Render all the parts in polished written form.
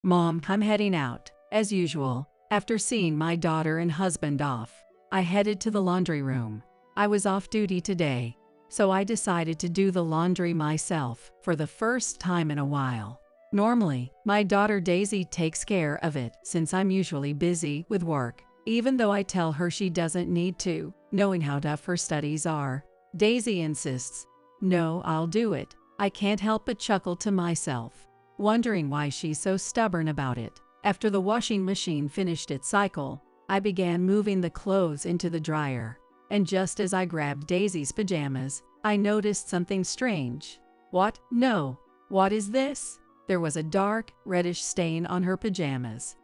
Mom, I'm heading out. As usual, after seeing my daughter and husband off, I headed to the laundry room. I was off duty today, so I decided to do the laundry myself for the first time in a while. Normally, my daughter Daisy takes care of it since I'm usually busy with work. Even though I tell her she doesn't need to, knowing how tough her studies are, Daisy insists, "No, I'll do it." I can't help but chuckle to myself, wondering why she's so stubborn about it. After the washing machine finished its cycle, I began moving the clothes into the dryer, and just as I grabbed Daisy's pajamas, I noticed something strange. What? No. What is this? There was a dark, reddish stain on her pajamas.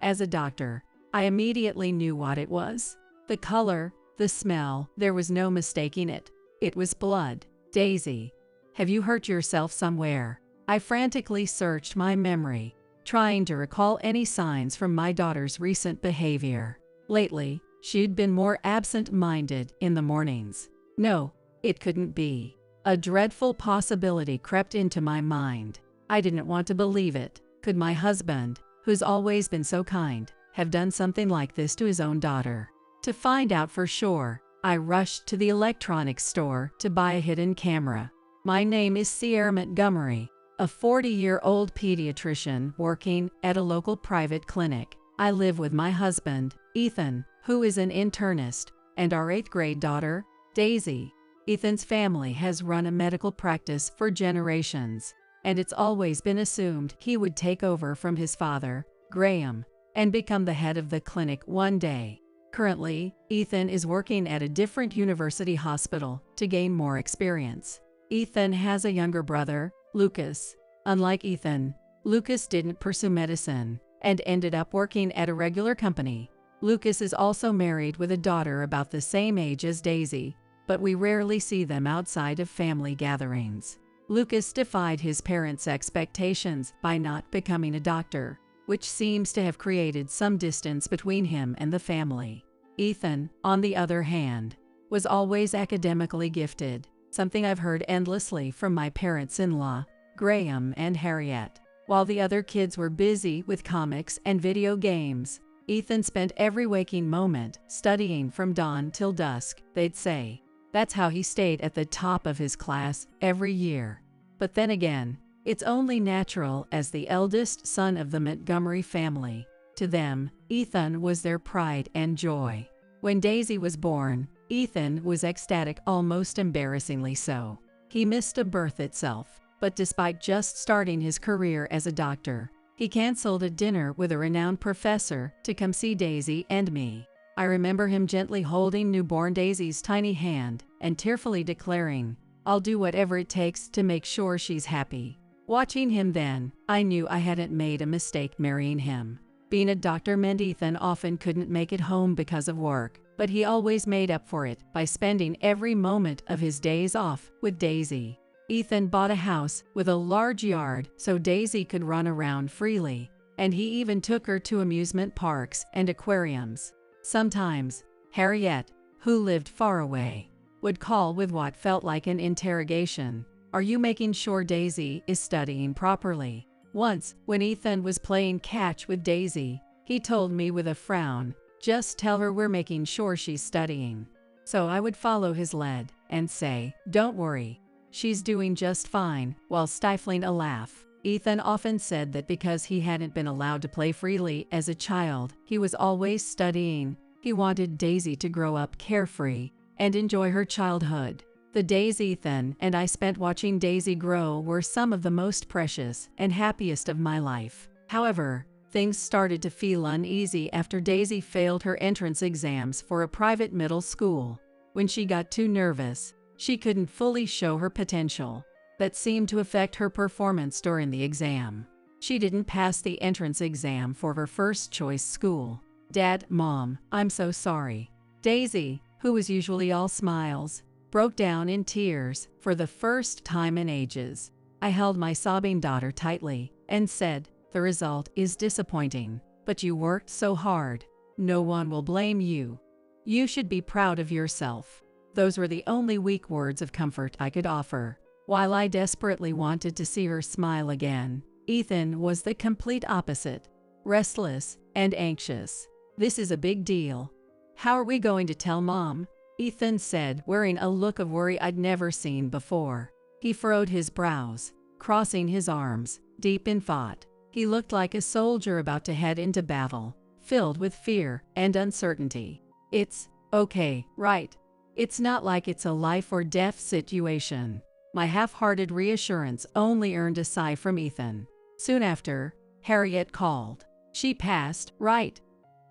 As a doctor, I immediately knew what it was. The color, the smell, there was no mistaking it. It was blood. Daisy, have you hurt yourself somewhere? I frantically searched my memory, trying to recall any signs from my daughter's recent behavior. Lately, she'd been more absent-minded in the mornings. No, it couldn't be. A dreadful possibility crept into my mind. I didn't want to believe it. Could my husband, who's always been so kind, have done something like this to his own daughter? To find out for sure, I rushed to the electronics store to buy a hidden camera. My name is Sierra Montgomery, a 40-year-old pediatrician working at a local private clinic. I live with my husband, Ethan, who is an internist, and our 8th-grade daughter, Daisy. Ethan's family has run a medical practice for generations, and it's always been assumed he would take over from his father, Graham, and become the head of the clinic one day. Currently, Ethan is working at a different university hospital to gain more experience. Ethan has a younger brother, Lucas. Unlike Ethan, Lucas didn't pursue medicine and ended up working at a regular company. Lucas is also married with a daughter about the same age as Daisy, but we rarely see them outside of family gatherings. Lucas defied his parents' expectations by not becoming a doctor, which seems to have created some distance between him and the family. Ethan, on the other hand, was always academically gifted, something I've heard endlessly from my parents-in-law, Graham and Harriet. While the other kids were busy with comics and video games, Ethan spent every waking moment studying from dawn till dusk, they'd say. That's how he stayed at the top of his class every year. But then again, it's only natural as the eldest son of the Montgomery family. To them, Ethan was their pride and joy. When Daisy was born, Ethan was ecstatic, almost embarrassingly so. He missed a birth itself, but despite just starting his career as a doctor, he canceled a dinner with a renowned professor to come see Daisy and me. I remember him gently holding newborn Daisy's tiny hand and tearfully declaring, "I'll do whatever it takes to make sure she's happy." Watching him then, I knew I hadn't made a mistake marrying him. Being a doctor meant Ethan often couldn't make it home because of work, but he always made up for it by spending every moment of his days off with Daisy. Ethan bought a house with a large yard so Daisy could run around freely, and he even took her to amusement parks and aquariums. Sometimes, Harriet, who lived far away, would call with what felt like an interrogation. "Are you making sure Daisy is studying properly?" Once, when Ethan was playing catch with Daisy, he told me with a frown, "Just tell her we're making sure she's studying." So I would follow his lead and say, "Don't worry, she's doing just fine," while stifling a laugh. Ethan often said that because he hadn't been allowed to play freely as a child, he was always studying. He wanted Daisy to grow up carefree and enjoy her childhood. The days Ethan and I spent watching Daisy grow were some of the most precious and happiest of my life. However, things started to feel uneasy after Daisy failed her entrance exams for a private middle school. When she got too nervous, she couldn't fully show her potential. That seemed to affect her performance during the exam. She didn't pass the entrance exam for her first-choice school. "Dad, Mom, I'm so sorry." Daisy, who was usually all smiles, broke down in tears for the first time in ages. I held my sobbing daughter tightly and said, "The result is disappointing, but you worked so hard. No one will blame you. You should be proud of yourself." Those were the only weak words of comfort I could offer. While I desperately wanted to see her smile again, Ethan was the complete opposite, restless and anxious. "This is a big deal. How are we going to tell Mom?" Ethan said, wearing a look of worry I'd never seen before. He furrowed his brows, crossing his arms, deep in thought. He looked like a soldier about to head into battle, filled with fear and uncertainty. "It's okay, right? It's not like it's a life or death situation." My half-hearted reassurance only earned a sigh from Ethan. Soon after, Harriet called. "She passed, right?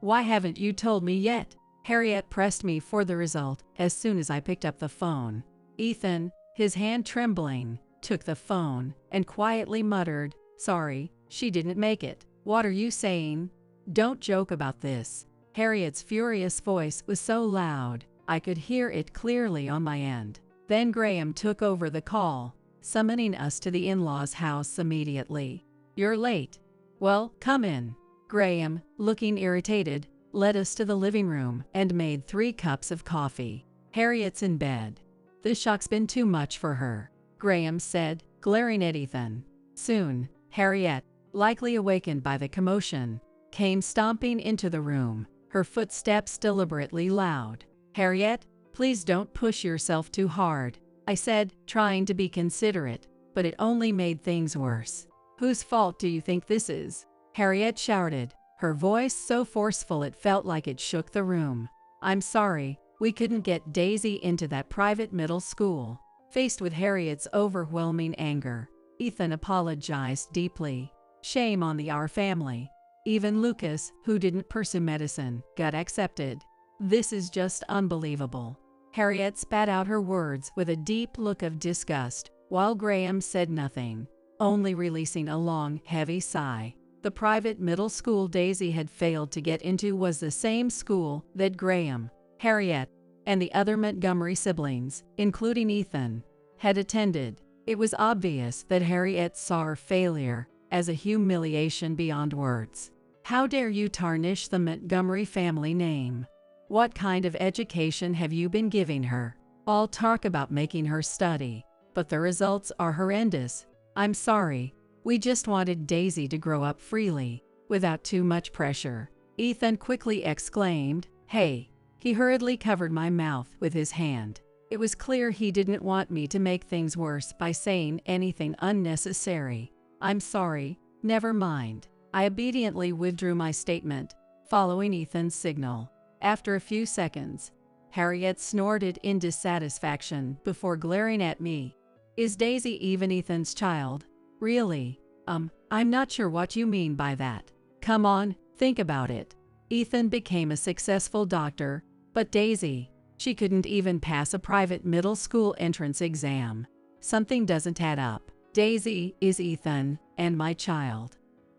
Why haven't you told me yet?" Harriet pressed me for the result as soon as I picked up the phone. Ethan, his hand trembling, took the phone and quietly muttered, "Sorry, she didn't make it." "What are you saying? Don't joke about this." Harriet's furious voice was so loud, I could hear it clearly on my end. Then Graham took over the call, summoning us to the in-laws' house immediately. "You're late." "Well, come in." Graham, looking irritated, led us to the living room and made 3 cups of coffee. "Harriet's in bed. The shock's been too much for her," Graham said, glaring at Ethan. Soon, Harriet, likely awakened by the commotion, came stomping into the room, her footsteps deliberately loud. "Harriet, please don't push yourself too hard," I said, trying to be considerate, but it only made things worse. "Whose fault do you think this is?" Harriet shouted, her voice so forceful it felt like it shook the room. "I'm sorry, we couldn't get Daisy into that private middle school." Faced with Harriet's overwhelming anger, Ethan apologized deeply. "Shame on our family. Even Lucas, who didn't pursue medicine, got accepted. This is just unbelievable." Harriet spat out her words with a deep look of disgust, while Graham said nothing, only releasing a long, heavy sigh. The private middle school Daisy had failed to get into was the same school that Graham, Harriet, and the other Montgomery siblings, including Ethan, had attended. It was obvious that Harriet saw her failure as a humiliation beyond words. "How dare you tarnish the Montgomery family name? What kind of education have you been giving her? All talk about making her study, but the results are horrendous. I'm sorry. We just wanted Daisy to grow up freely, without too much pressure." Ethan quickly exclaimed, "Hey!" He hurriedly covered my mouth with his hand. It was clear he didn't want me to make things worse by saying anything unnecessary. "I'm sorry, never mind." I obediently withdrew my statement, following Ethan's signal. After a few seconds, Harriet snorted in dissatisfaction before glaring at me. "Is Daisy even Ethan's child? Really? I'm not sure what you mean by that. Come on, think about it. Ethan became a successful doctor, but Daisy, she couldn't even pass a private middle school entrance exam. Something doesn't add up. Daisy is Ethan and my child.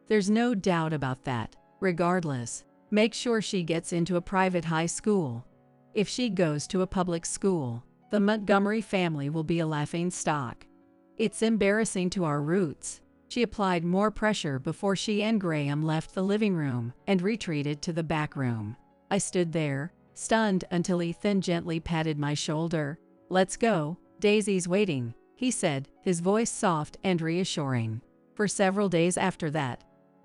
There's no doubt about that. Regardless, make sure she gets into a private high school. If she goes to a public school, the Montgomery family will be a laughing stock. It's embarrassing to our roots." She applied more pressure before she and Graham left the living room and retreated to the back room. I stood there, stunned, until Ethan gently patted my shoulder. "Let's go, Daisy's waiting," he said, his voice soft and reassuring. For several days after that,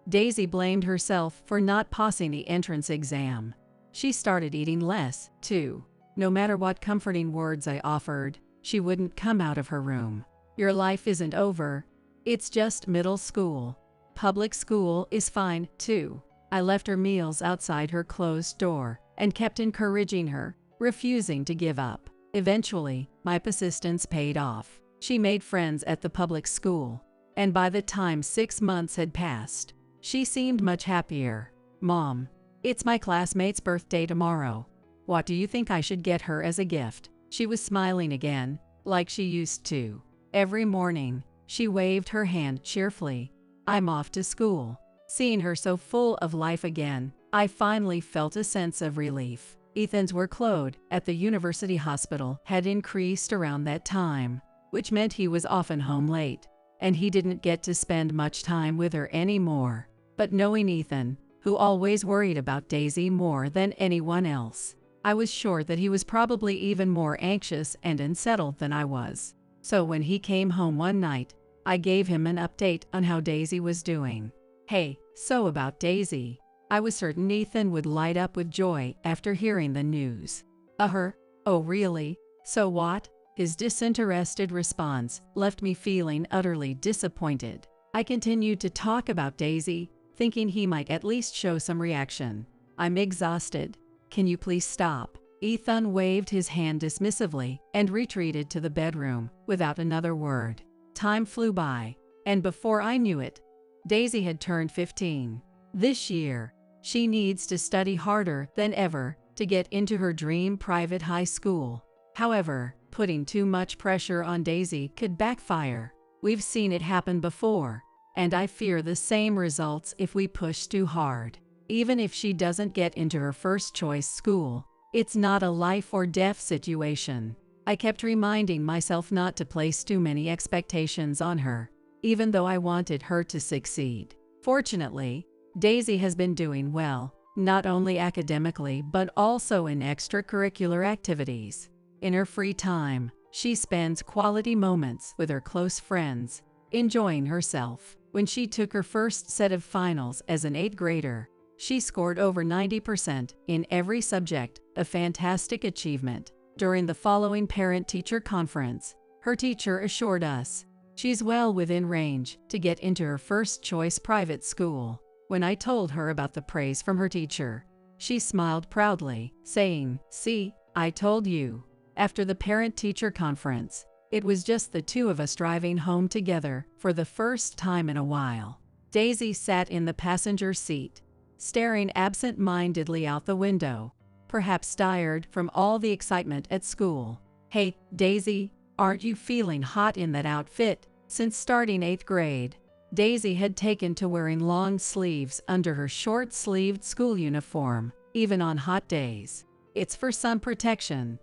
Daisy blamed herself for not passing the entrance exam. She started eating less, too. No matter what comforting words I offered, she wouldn't come out of her room. "Your life isn't over. It's just middle school. Public school is fine, too." I left her meals outside her closed door and kept encouraging her, refusing to give up. Eventually, my persistence paid off. She made friends at the public school, and by the time 6 months had passed, she seemed much happier. "Mom, it's my classmate's birthday tomorrow. What do you think I should get her as a gift?" She was smiling again, like she used to. Every morning, she waved her hand cheerfully. "I'm off to school." Seeing her so full of life again, I finally felt a sense of relief. Ethan's workload at the university hospital had increased around that time, which meant he was often home late, and he didn't get to spend much time with her anymore. But knowing Ethan, who always worried about Daisy more than anyone else, I was sure that he was probably even more anxious and unsettled than I was. So when he came home one night, I gave him an update on how Daisy was doing. "Hey, so about Daisy." I was certain Ethan would light up with joy after hearing the news. Oh really? So what?" His disinterested response left me feeling utterly disappointed. I continued to talk about Daisy, thinking he might at least show some reaction. "I'm exhausted. Can you please stop?" Ethan waved his hand dismissively and retreated to the bedroom without another word. Time flew by, and before I knew it, Daisy had turned 15. This year, she needs to study harder than ever to get into her dream private high school. However, putting too much pressure on Daisy could backfire. We've seen it happen before, and I fear the same results if we push too hard. Even if she doesn't get into her first choice school, it's not a life or death situation. I kept reminding myself not to place too many expectations on her, even though I wanted her to succeed. Fortunately, Daisy has been doing well, not only academically but also in extracurricular activities. In her free time, she spends quality moments with her close friends, enjoying herself. When she took her first set of finals as an 8th grader, she scored over 90% in every subject, a fantastic achievement. During the following parent-teacher conference, her teacher assured us she's well within range to get into her first-choice private school. When I told her about the praise from her teacher, she smiled proudly, saying, "See, I told you." After the parent-teacher conference, it was just the two of us driving home together for the first time in a while. Daisy sat in the passenger seat, staring absent-mindedly out the window, perhaps tired from all the excitement at school. "Hey, Daisy, aren't you feeling hot in that outfit?" Since starting 8th grade, Daisy had taken to wearing long sleeves under her short-sleeved school uniform, even on hot days. It's for sun protection.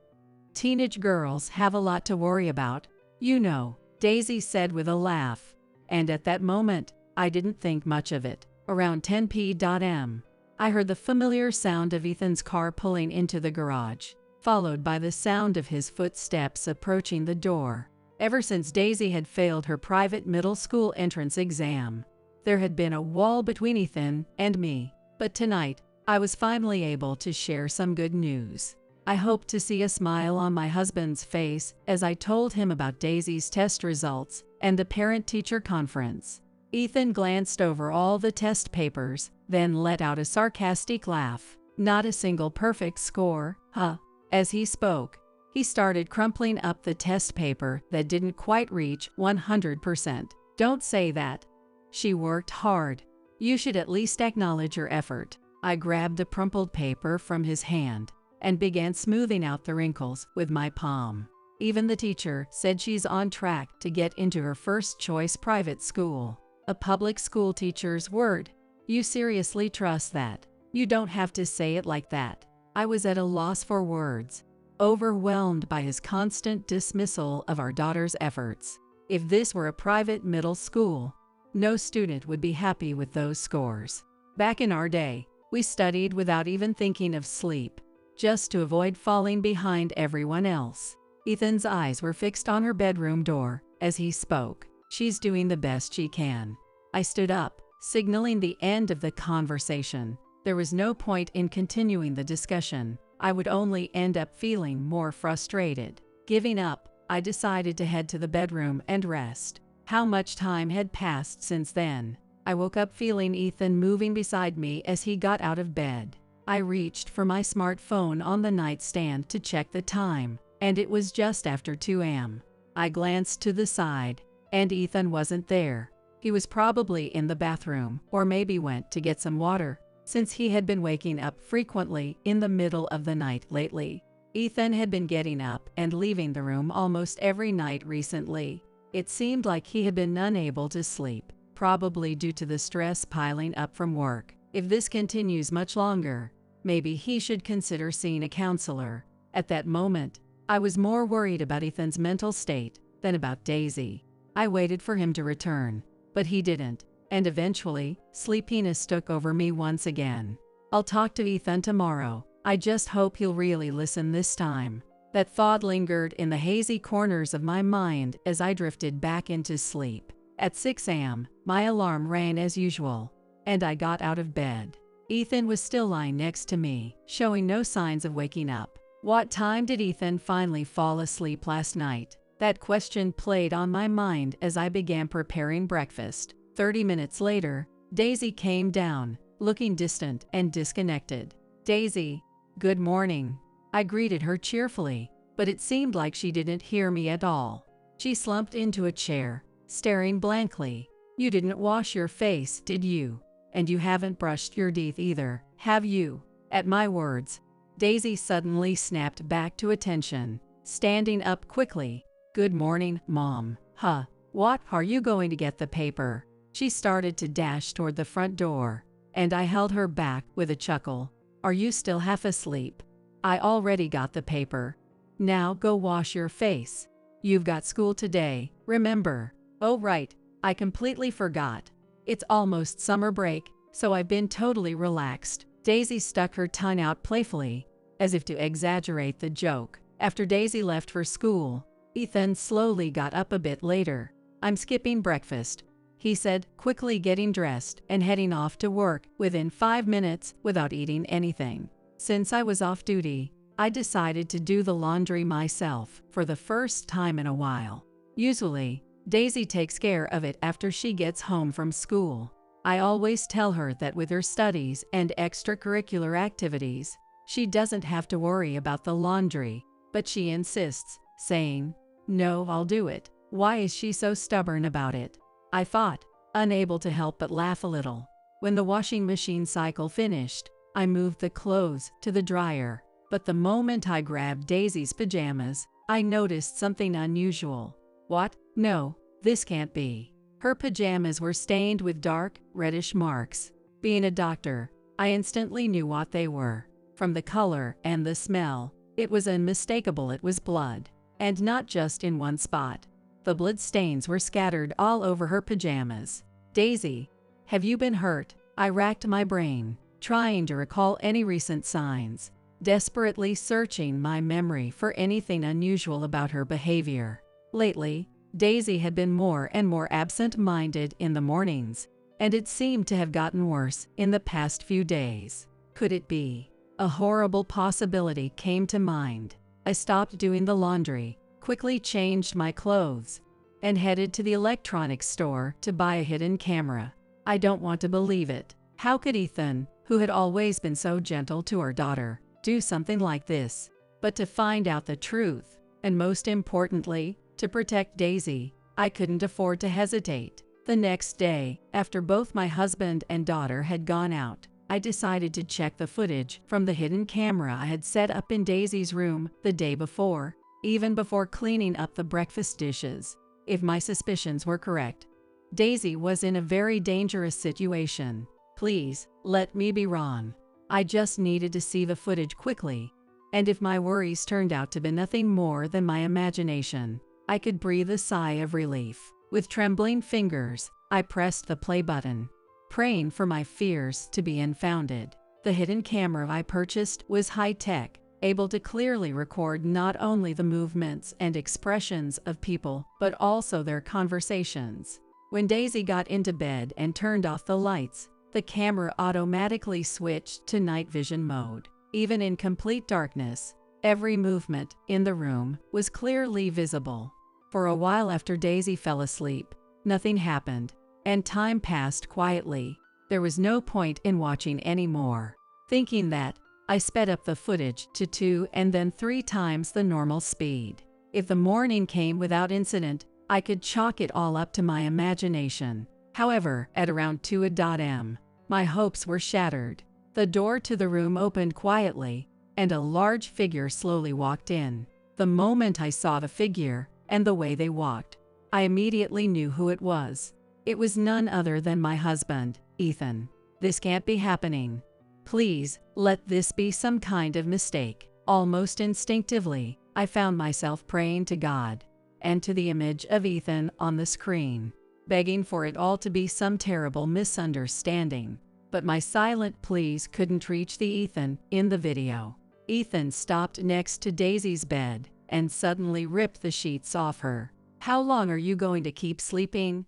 Teenage girls have a lot to worry about, you know, Daisy said with a laugh. And at that moment, I didn't think much of it. Around 10 p.m., I heard the familiar sound of Ethan's car pulling into the garage, followed by the sound of his footsteps approaching the door. Ever since Daisy had failed her private middle school entrance exam, there had been a wall between Ethan and me. But tonight, I was finally able to share some good news. I hoped to see a smile on my husband's face as I told him about Daisy's test results and the parent-teacher conference. Ethan glanced over all the test papers, then let out a sarcastic laugh. "Not a single perfect score, huh?" As he spoke, he started crumpling up the test paper that didn't quite reach 100%. "Don't say that. She worked hard. You should at least acknowledge her effort." I grabbed the crumpled paper from his hand and began smoothing out the wrinkles with my palm. Even the teacher said she's on track to get into her first-choice private school. A public school teacher's word. You seriously trust that? You don't have to say it like that. I was at a loss for words, overwhelmed by his constant dismissal of our daughter's efforts. If this were a private middle school, no student would be happy with those scores. Back in our day, we studied without even thinking of sleep, just to avoid falling behind everyone else. Ethan's eyes were fixed on her bedroom door as he spoke. "She's doing the best she can." I stood up, signaling the end of the conversation. There was no point in continuing the discussion. I would only end up feeling more frustrated. Giving up, I decided to head to the bedroom and rest. How much time had passed since then? I woke up feeling Ethan moving beside me as he got out of bed. I reached for my smartphone on the nightstand to check the time, and it was just after 2 a.m. I glanced to the side, and Ethan wasn't there. He was probably in the bathroom, or maybe went to get some water, since he had been waking up frequently in the middle of the night lately. Ethan had been getting up and leaving the room almost every night recently. It seemed like he had been unable to sleep, probably due to the stress piling up from work. If this continues much longer, maybe he should consider seeing a counselor. At that moment, I was more worried about Ethan's mental state than about Daisy. I waited for him to return, but he didn't, and eventually, sleepiness took over me once again. "I'll talk to Ethan tomorrow. I just hope he'll really listen this time." That thought lingered in the hazy corners of my mind as I drifted back into sleep. At 6 a.m., my alarm rang as usual, and I got out of bed. Ethan was still lying next to me, showing no signs of waking up. What time did Ethan finally fall asleep last night? That question played on my mind as I began preparing breakfast. 30 minutes later, Daisy came down, looking distant and disconnected. "Daisy, good morning." I greeted her cheerfully, but it seemed like she didn't hear me at all. She slumped into a chair, staring blankly. "You didn't wash your face, did you? And you haven't brushed your teeth either, have you?" At my words, Daisy suddenly snapped back to attention, standing up quickly. "Good morning, Mom." "Huh, what, are you going to get the paper?" She started to dash toward the front door, and I held her back with a chuckle. "Are you still half asleep? I already got the paper. Now go wash your face. You've got school today, remember." "Oh right, I completely forgot. It's almost summer break, so I've been totally relaxed." Daisy stuck her tongue out playfully, as if to exaggerate the joke. After Daisy left for school, Ethan slowly got up a bit later. "I'm skipping breakfast," he said, quickly getting dressed and heading off to work within 5 minutes without eating anything. Since I was off duty, I decided to do the laundry myself for the first time in a while. Usually, Daisy takes care of it after she gets home from school. I always tell her that with her studies and extracurricular activities, she doesn't have to worry about the laundry, but she insists, saying, "No, I'll do it." Why is she so stubborn about it? I thought, unable to help but laugh a little. When the washing machine cycle finished, I moved the clothes to the dryer, but the moment I grabbed Daisy's pajamas, I noticed something unusual. "What? No, this can't be." Her pajamas were stained with dark, reddish marks. Being a doctor, I instantly knew what they were. From the color and the smell, it was unmistakable. It was blood. And not just in one spot. The blood stains were scattered all over her pajamas. "Daisy, have you been hurt?" I racked my brain, trying to recall any recent signs, desperately searching my memory for anything unusual about her behavior. Lately, Daisy had been more and more absent-minded in the mornings, and it seemed to have gotten worse in the past few days. Could it be? A horrible possibility came to mind. I stopped doing the laundry, quickly changed my clothes, and headed to the electronics store to buy a hidden camera. I don't want to believe it. How could Ethan, who had always been so gentle to our daughter, do something like this? But to find out the truth, and most importantly, to protect Daisy, I couldn't afford to hesitate. The next day, after both my husband and daughter had gone out, I decided to check the footage from the hidden camera I had set up in Daisy's room the day before, even before cleaning up the breakfast dishes. If my suspicions were correct, Daisy was in a very dangerous situation. Please, let me be wrong. I just needed to see the footage quickly, and if my worries turned out to be nothing more than my imagination, I could breathe a sigh of relief. With trembling fingers, I pressed the play button, praying for my fears to be unfounded. The hidden camera I purchased was high-tech, able to clearly record not only the movements and expressions of people, but also their conversations. When Daisy got into bed and turned off the lights, the camera automatically switched to night vision mode. Even in complete darkness, every movement in the room was clearly visible. For a while after Daisy fell asleep, nothing happened, and time passed quietly. There was no point in watching anymore. Thinking that, I sped up the footage to 2 and then 3 times the normal speed. If the morning came without incident, I could chalk it all up to my imagination. However, at around 2 a.m., my hopes were shattered. The door to the room opened quietly, and a large figure slowly walked in. The moment I saw the figure, and the way they walked, I immediately knew who it was. It was none other than my husband, Ethan. This can't be happening. Please, let this be some kind of mistake. Almost instinctively, I found myself praying to God, and to the image of Ethan on the screen, begging for it all to be some terrible misunderstanding. But my silent pleas couldn't reach the Ethan in the video. Ethan stopped next to Daisy's bed, and suddenly ripped the sheets off her. "How long are you going to keep sleeping?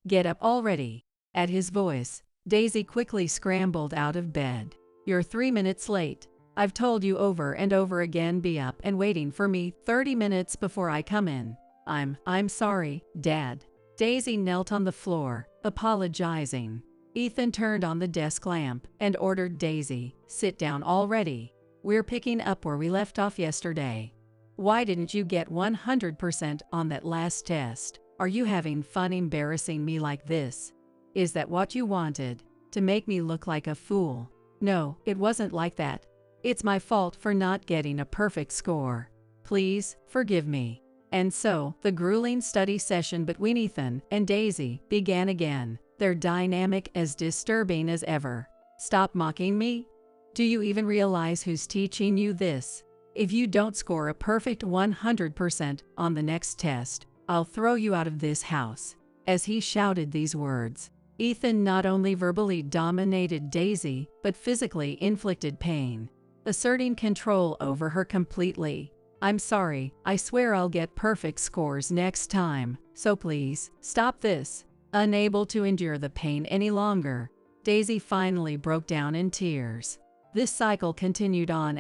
Get up already. At his voice, Daisy quickly scrambled out of bed. You're 3 minutes late. I've told you over and over again, be up and waiting for me 30 minutes before I come in. I'm sorry, Dad. Daisy knelt on the floor, apologizing. Ethan turned on the desk lamp and ordered Daisy, sit down already. We're picking up where we left off yesterday. Why didn't you get 100% on that last test? Are you having fun embarrassing me like this? Is that what you wanted? To make me look like a fool? No, it wasn't like that. It's my fault for not getting a perfect score. Please, forgive me. And so, the grueling study session between Ethan and Daisy began again, their dynamic as disturbing as ever. Stop mocking me? Do you even realize who's teaching you this? If you don't score a perfect 100% on the next test, I'll throw you out of this house. As he shouted these words, Ethan not only verbally dominated Daisy, but physically inflicted pain, asserting control over her completely. I'm sorry, I swear I'll get perfect scores next time, so please, stop this. Unable to endure the pain any longer, Daisy finally broke down in tears. This cycle continued on,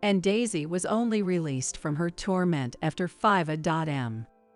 and Daisy was only released from her torment after 5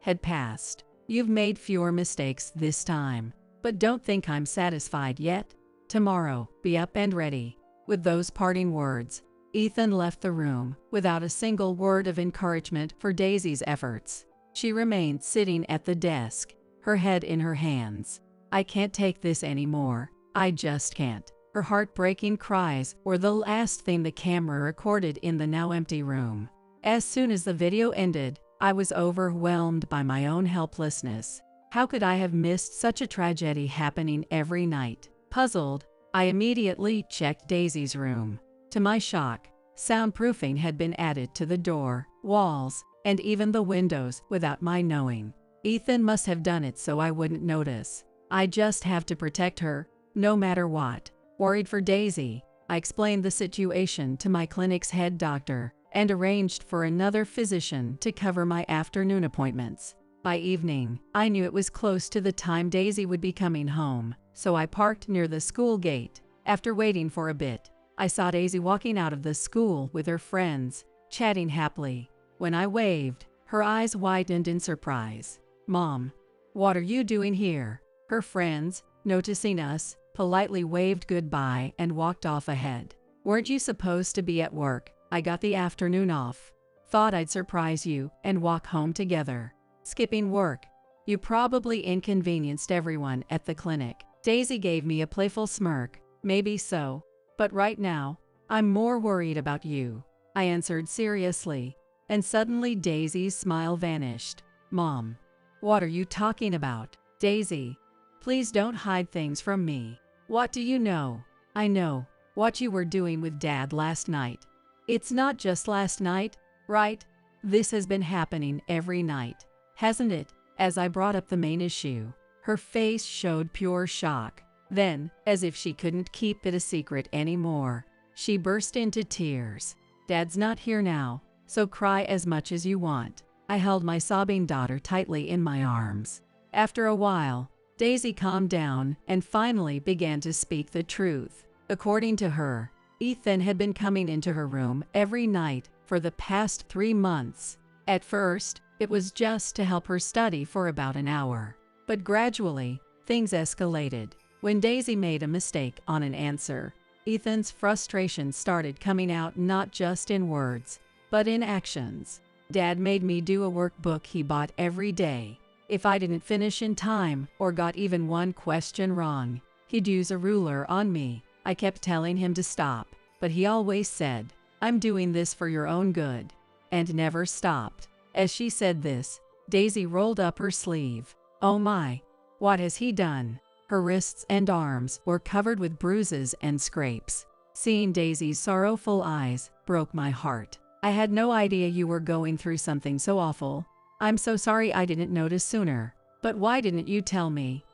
had passed. You've made fewer mistakes this time, but don't think I'm satisfied yet. Tomorrow, be up and ready. With those parting words, Ethan left the room without a single word of encouragement for Daisy's efforts. She remained sitting at the desk, her head in her hands. I can't take this anymore. I just can't. Her heartbreaking cries were the last thing the camera recorded in the now empty room. As soon as the video ended, I was overwhelmed by my own helplessness. How could I have missed such a tragedy happening every night? Puzzled, I immediately checked Daisy's room. To my shock, soundproofing had been added to the door, walls, and even the windows without my knowing. Ethan must have done it so I wouldn't notice. I just have to protect her, no matter what. Worried for Daisy, I explained the situation to my clinic's head doctor and arranged for another physician to cover my afternoon appointments. By evening, I knew it was close to the time Daisy would be coming home, so I parked near the school gate. After waiting for a bit, I saw Daisy walking out of the school with her friends, chatting happily. When I waved, her eyes widened in surprise. Mom, what are you doing here? Her friends, noticing us, politely waved goodbye and walked off ahead. Weren't you supposed to be at work? I got the afternoon off. Thought I'd surprise you and walk home together. Skipping work. You probably inconvenienced everyone at the clinic. Daisy gave me a playful smirk. Maybe so. But right now, I'm more worried about you. I answered seriously, and suddenly Daisy's smile vanished. Mom, what are you talking about? Daisy, please don't hide things from me. What do you know? I know what you were doing with Dad last night. It's not just last night, right? This has been happening every night, hasn't it? As I brought up the main issue, her face showed pure shock. Then, as if she couldn't keep it a secret anymore, she burst into tears. Dad's not here now, so cry as much as you want. I held my sobbing daughter tightly in my arms. After a while, Daisy calmed down and finally began to speak the truth. According to her, Ethan had been coming into her room every night for the past 3 months. At first, it was just to help her study for about an hour. But gradually, things escalated. When Daisy made a mistake on an answer, Ethan's frustration started coming out not just in words, but in actions. Dad made me do a workbook he bought every day. If I didn't finish in time or got even one question wrong, he'd use a ruler on me. I kept telling him to stop, but he always said, "I'm doing this for your own good," and never stopped. As she said this, Daisy rolled up her sleeve. Oh my, what has he done? Her wrists and arms were covered with bruises and scrapes. Seeing Daisy's sorrowful eyes broke my heart. I had no idea you were going through something so awful. I'm so sorry I didn't notice sooner. But why didn't you tell me?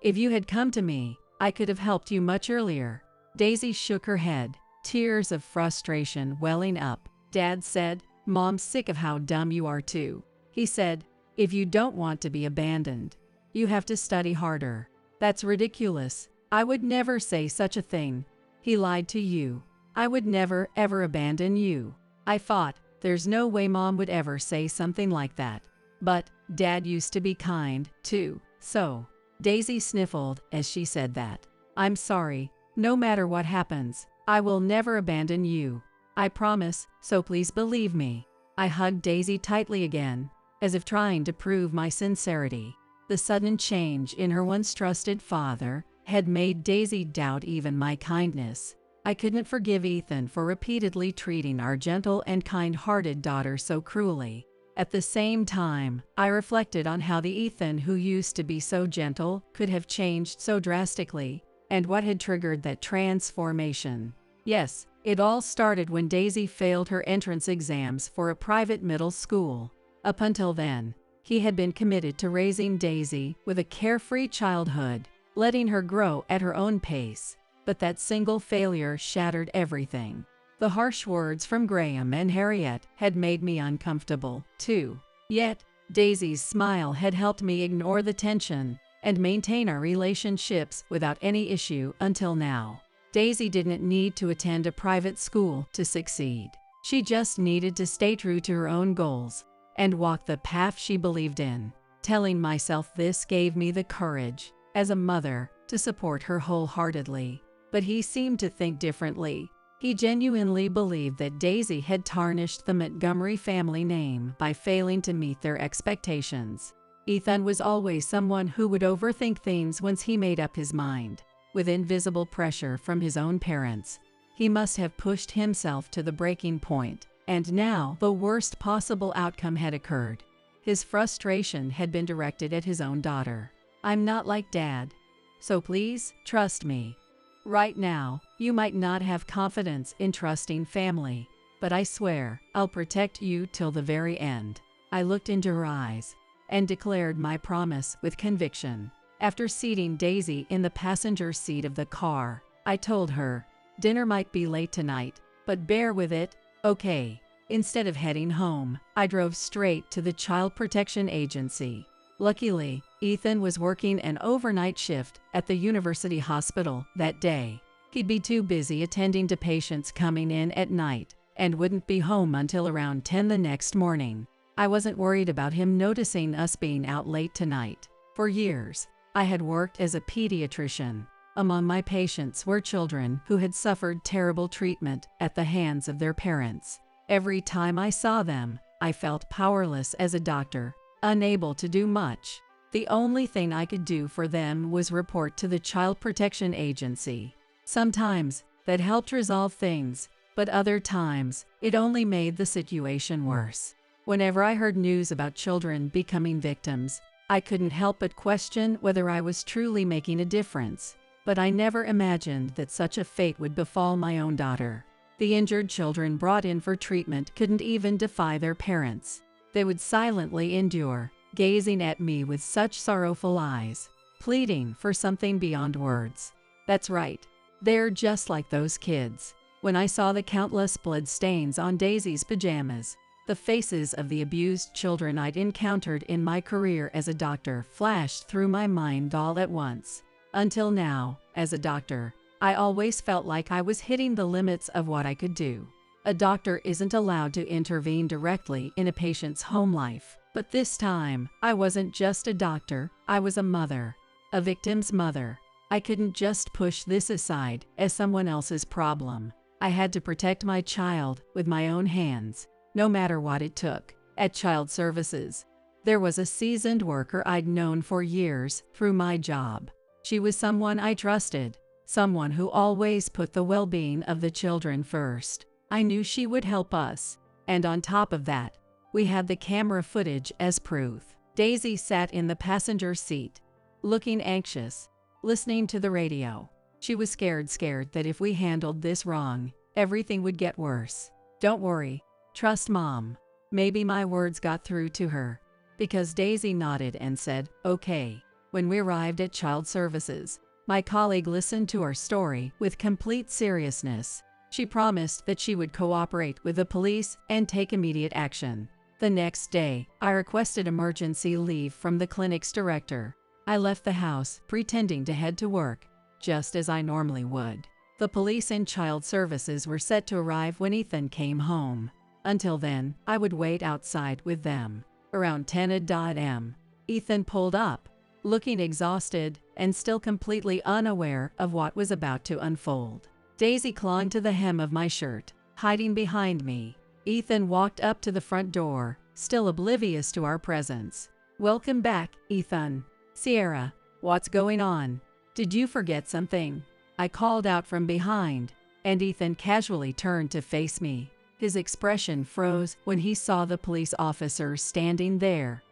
If you had come to me, I could have helped you much earlier. Daisy shook her head, tears of frustration welling up. Dad said, "Mom's sick of how dumb you are too." He said, "If you don't want to be abandoned, You have to study harder. That's ridiculous. I would never say such a thing. He lied to you. I would never, ever abandon you. I fought. There's no way Mom would ever say something like that. But Dad used to be kind, too. So, Daisy sniffled as she said that. I'm sorry. No matter what happens, I will never abandon you. I promise, so please believe me. I hugged Daisy tightly again, as if trying to prove my sincerity. The sudden change in her once trusted father had made Daisy doubt even my kindness. I couldn't forgive Ethan for repeatedly treating our gentle and kind-hearted daughter so cruelly. At the same time, I reflected on how the Ethan who used to be so gentle could have changed so drastically, and what had triggered that transformation. Yes, it all started when Daisy failed her entrance exams for a private middle school. Up until then, he had been committed to raising Daisy with a carefree childhood, letting her grow at her own pace. But that single failure shattered everything. The harsh words from Graham and Harriet had made me uncomfortable, too. Yet, Daisy's smile had helped me ignore the tension and maintain our relationships without any issue until now. Daisy didn't need to attend a private school to succeed. She just needed to stay true to her own goals and walk the path she believed in. Telling myself this gave me the courage, as a mother, to support her wholeheartedly. But he seemed to think differently. He genuinely believed that Daisy had tarnished the Montgomery family name by failing to meet their expectations. Ethan was always someone who would overthink things once he made up his mind. With invisible pressure from his own parents, he must have pushed himself to the breaking point, and now the worst possible outcome had occurred. His frustration had been directed at his own daughter. I'm not like Dad, so please trust me. Right now, you might not have confidence in trusting family, but I swear I'll protect you till the very end. I looked into her eyes and declared my promise with conviction. After seating Daisy in the passenger seat of the car, I told her, dinner might be late tonight, but bear with it, okay? Instead of heading home, I drove straight to the Child Protection Agency. Luckily, Ethan was working an overnight shift at the university hospital that day. He'd be too busy attending to patients coming in at night and wouldn't be home until around 10 the next morning. I wasn't worried about him noticing us being out late tonight. For years, I had worked as a pediatrician. Among my patients were children who had suffered terrible treatment at the hands of their parents. Every time I saw them, I felt powerless as a doctor, unable to do much. The only thing I could do for them was report to the Child Protection Agency. Sometimes that helped resolve things, but other times it only made the situation worse. Whenever I heard news about children becoming victims, I couldn't help but question whether I was truly making a difference. But I never imagined that such a fate would befall my own daughter. The injured children brought in for treatment couldn't even defy their parents. They would silently endure, gazing at me with such sorrowful eyes, pleading for something beyond words. That's right, they're just like those kids. When I saw the countless blood stains on Daisy's pajamas, the faces of the abused children I'd encountered in my career as a doctor flashed through my mind all at once. Until now, as a doctor, I always felt like I was hitting the limits of what I could do. A doctor isn't allowed to intervene directly in a patient's home life. But this time, I wasn't just a doctor, I was a mother. A victim's mother. I couldn't just push this aside as someone else's problem. I had to protect my child with my own hands, no matter what it took. At Child Services, there was a seasoned worker I'd known for years through my job. She was someone I trusted, someone who always put the well-being of the children first. I knew she would help us, and on top of that, we had the camera footage as proof. Daisy sat in the passenger seat, looking anxious, listening to the radio. She was scared that if we handled this wrong, everything would get worse. Don't worry, trust Mom. Maybe my words got through to her, because Daisy nodded and said, okay. When we arrived at Child Services, my colleague listened to our story with complete seriousness. She promised that she would cooperate with the police and take immediate action. The next day, I requested emergency leave from the clinic's director. I left the house, pretending to head to work, just as I normally would. The police and child services were set to arrive when Ethan came home. Until then, I would wait outside with them. Around 10 a.m., Ethan pulled up, looking exhausted and still completely unaware of what was about to unfold. Daisy clung to the hem of my shirt, hiding behind me. Ethan walked up to the front door, still oblivious to our presence. "Welcome back, Ethan." "Sierra, what's going on? Did you forget something?" I called out from behind, and Ethan casually turned to face me. His expression froze when he saw the police officers standing there.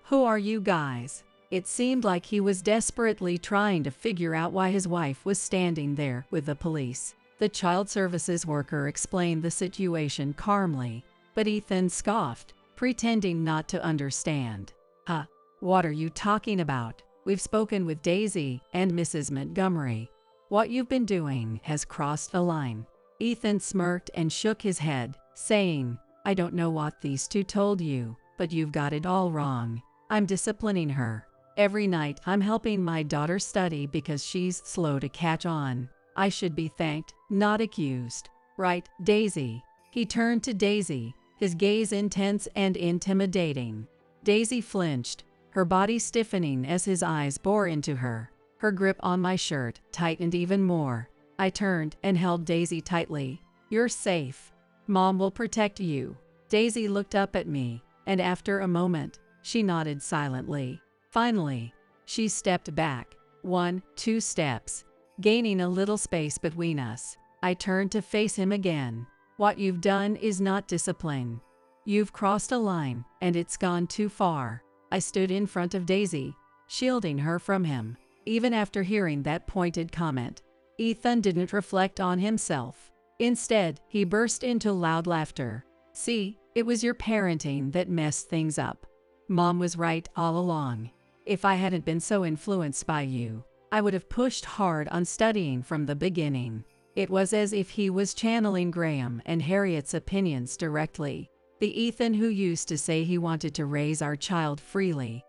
Who are you guys?" It seemed like he was desperately trying to figure out why his wife was standing there with the police. The child services worker explained the situation calmly, but Ethan scoffed, pretending not to understand. What are you talking about? We've spoken with Daisy and Mrs. Montgomery. What you've been doing has crossed a line." Ethan smirked and shook his head, saying, "I don't know what these two told you, but you've got it all wrong. I'm disciplining her. Every night I'm helping my daughter study because she's slow to catch on. I should be thanked, not accused. Right, Daisy?" He turned to Daisy, his gaze intense and intimidating. Daisy flinched, her body stiffening as his eyes bore into her. Her grip on my shirt tightened even more. I turned and held Daisy tightly. "You're safe. Mom will protect you." Daisy looked up at me, and after a moment, she nodded silently. Finally, she stepped back, 1-2 steps, gaining a little space between us. I turned to face him again. "What you've done is not discipline. You've crossed a line, and it's gone too far." I stood in front of Daisy, shielding her from him. Even after hearing that pointed comment, Ethan didn't reflect on himself. Instead, he burst into loud laughter. "See, it was your parenting that messed things up. Mom was right all along. If I hadn't been so influenced by you, I would have pushed hard on studying from the beginning." It was as if he was channeling Graham and Harriet's opinions directly. The Ethan who used to say he wanted to raise our child freely.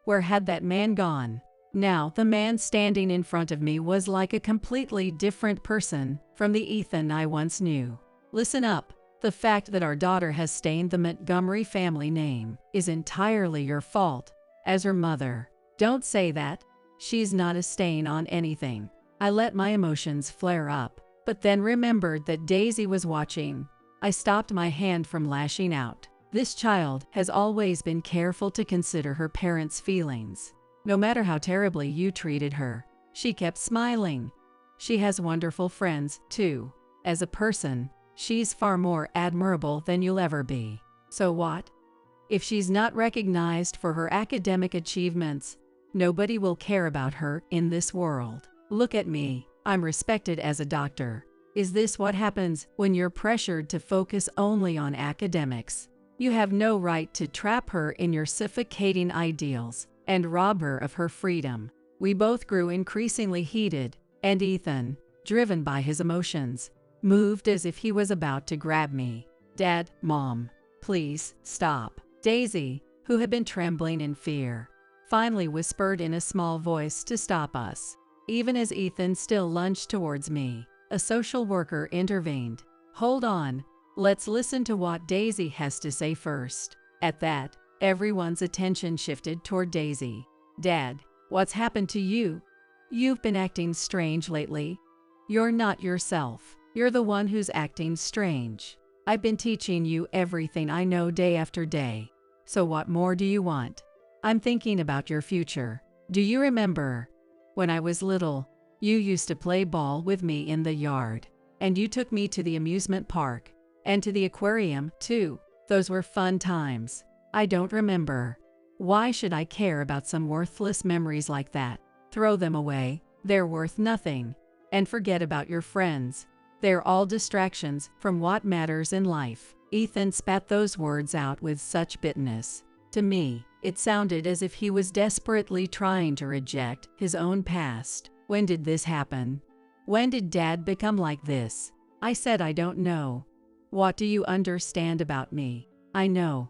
Where had that man gone? Now the man standing in front of me was like a completely different person from the Ethan I once knew. "Listen up. The fact that our daughter has stained the Montgomery family name is entirely your fault. As her mother, don't say that. She's not a stain on anything." I let my emotions flare up, but then remembered that Daisy was watching. I stopped my hand from lashing out. This child has always been careful to consider her parents' feelings. No matter how terribly you treated her, she kept smiling. She has wonderful friends, too. As a person, she's far more admirable than you'll ever be. So what? If she's not recognized for her academic achievements, nobody will care about her in this world. Look at me. I'm respected as a doctor. Is this what happens when you're pressured to focus only on academics? You have no right to trap her in your suffocating ideals and rob her of her freedom. We both grew increasingly heated, and Ethan, driven by his emotions, moved as if he was about to grab me. "Dad, Mom, please, stop." Daisy, who had been trembling in fear, finally whispered in a small voice to stop us. Even as Ethan still lunged towards me, a social worker intervened. "Hold on, let's listen to what Daisy has to say first." At that, everyone's attention shifted toward Daisy. "Dad, what's happened to you? You've been acting strange lately." "You're not yourself. You're the one who's acting strange. I've been teaching you everything I know day after day. So what more do you want? I'm thinking about your future. Do you remember? When I was little, you used to play ball with me in the yard, and you took me to the amusement park, and to the aquarium, too. Those were fun times. I don't remember. Why should I care about some worthless memories like that? Throw them away. They're worth nothing. And forget about your friends. They're all distractions from what matters in life." Ethan spat those words out with such bitterness. To me, it sounded as if he was desperately trying to reject his own past. When did this happen? When did Dad become like this? I said I don't know. What do you understand about me? I know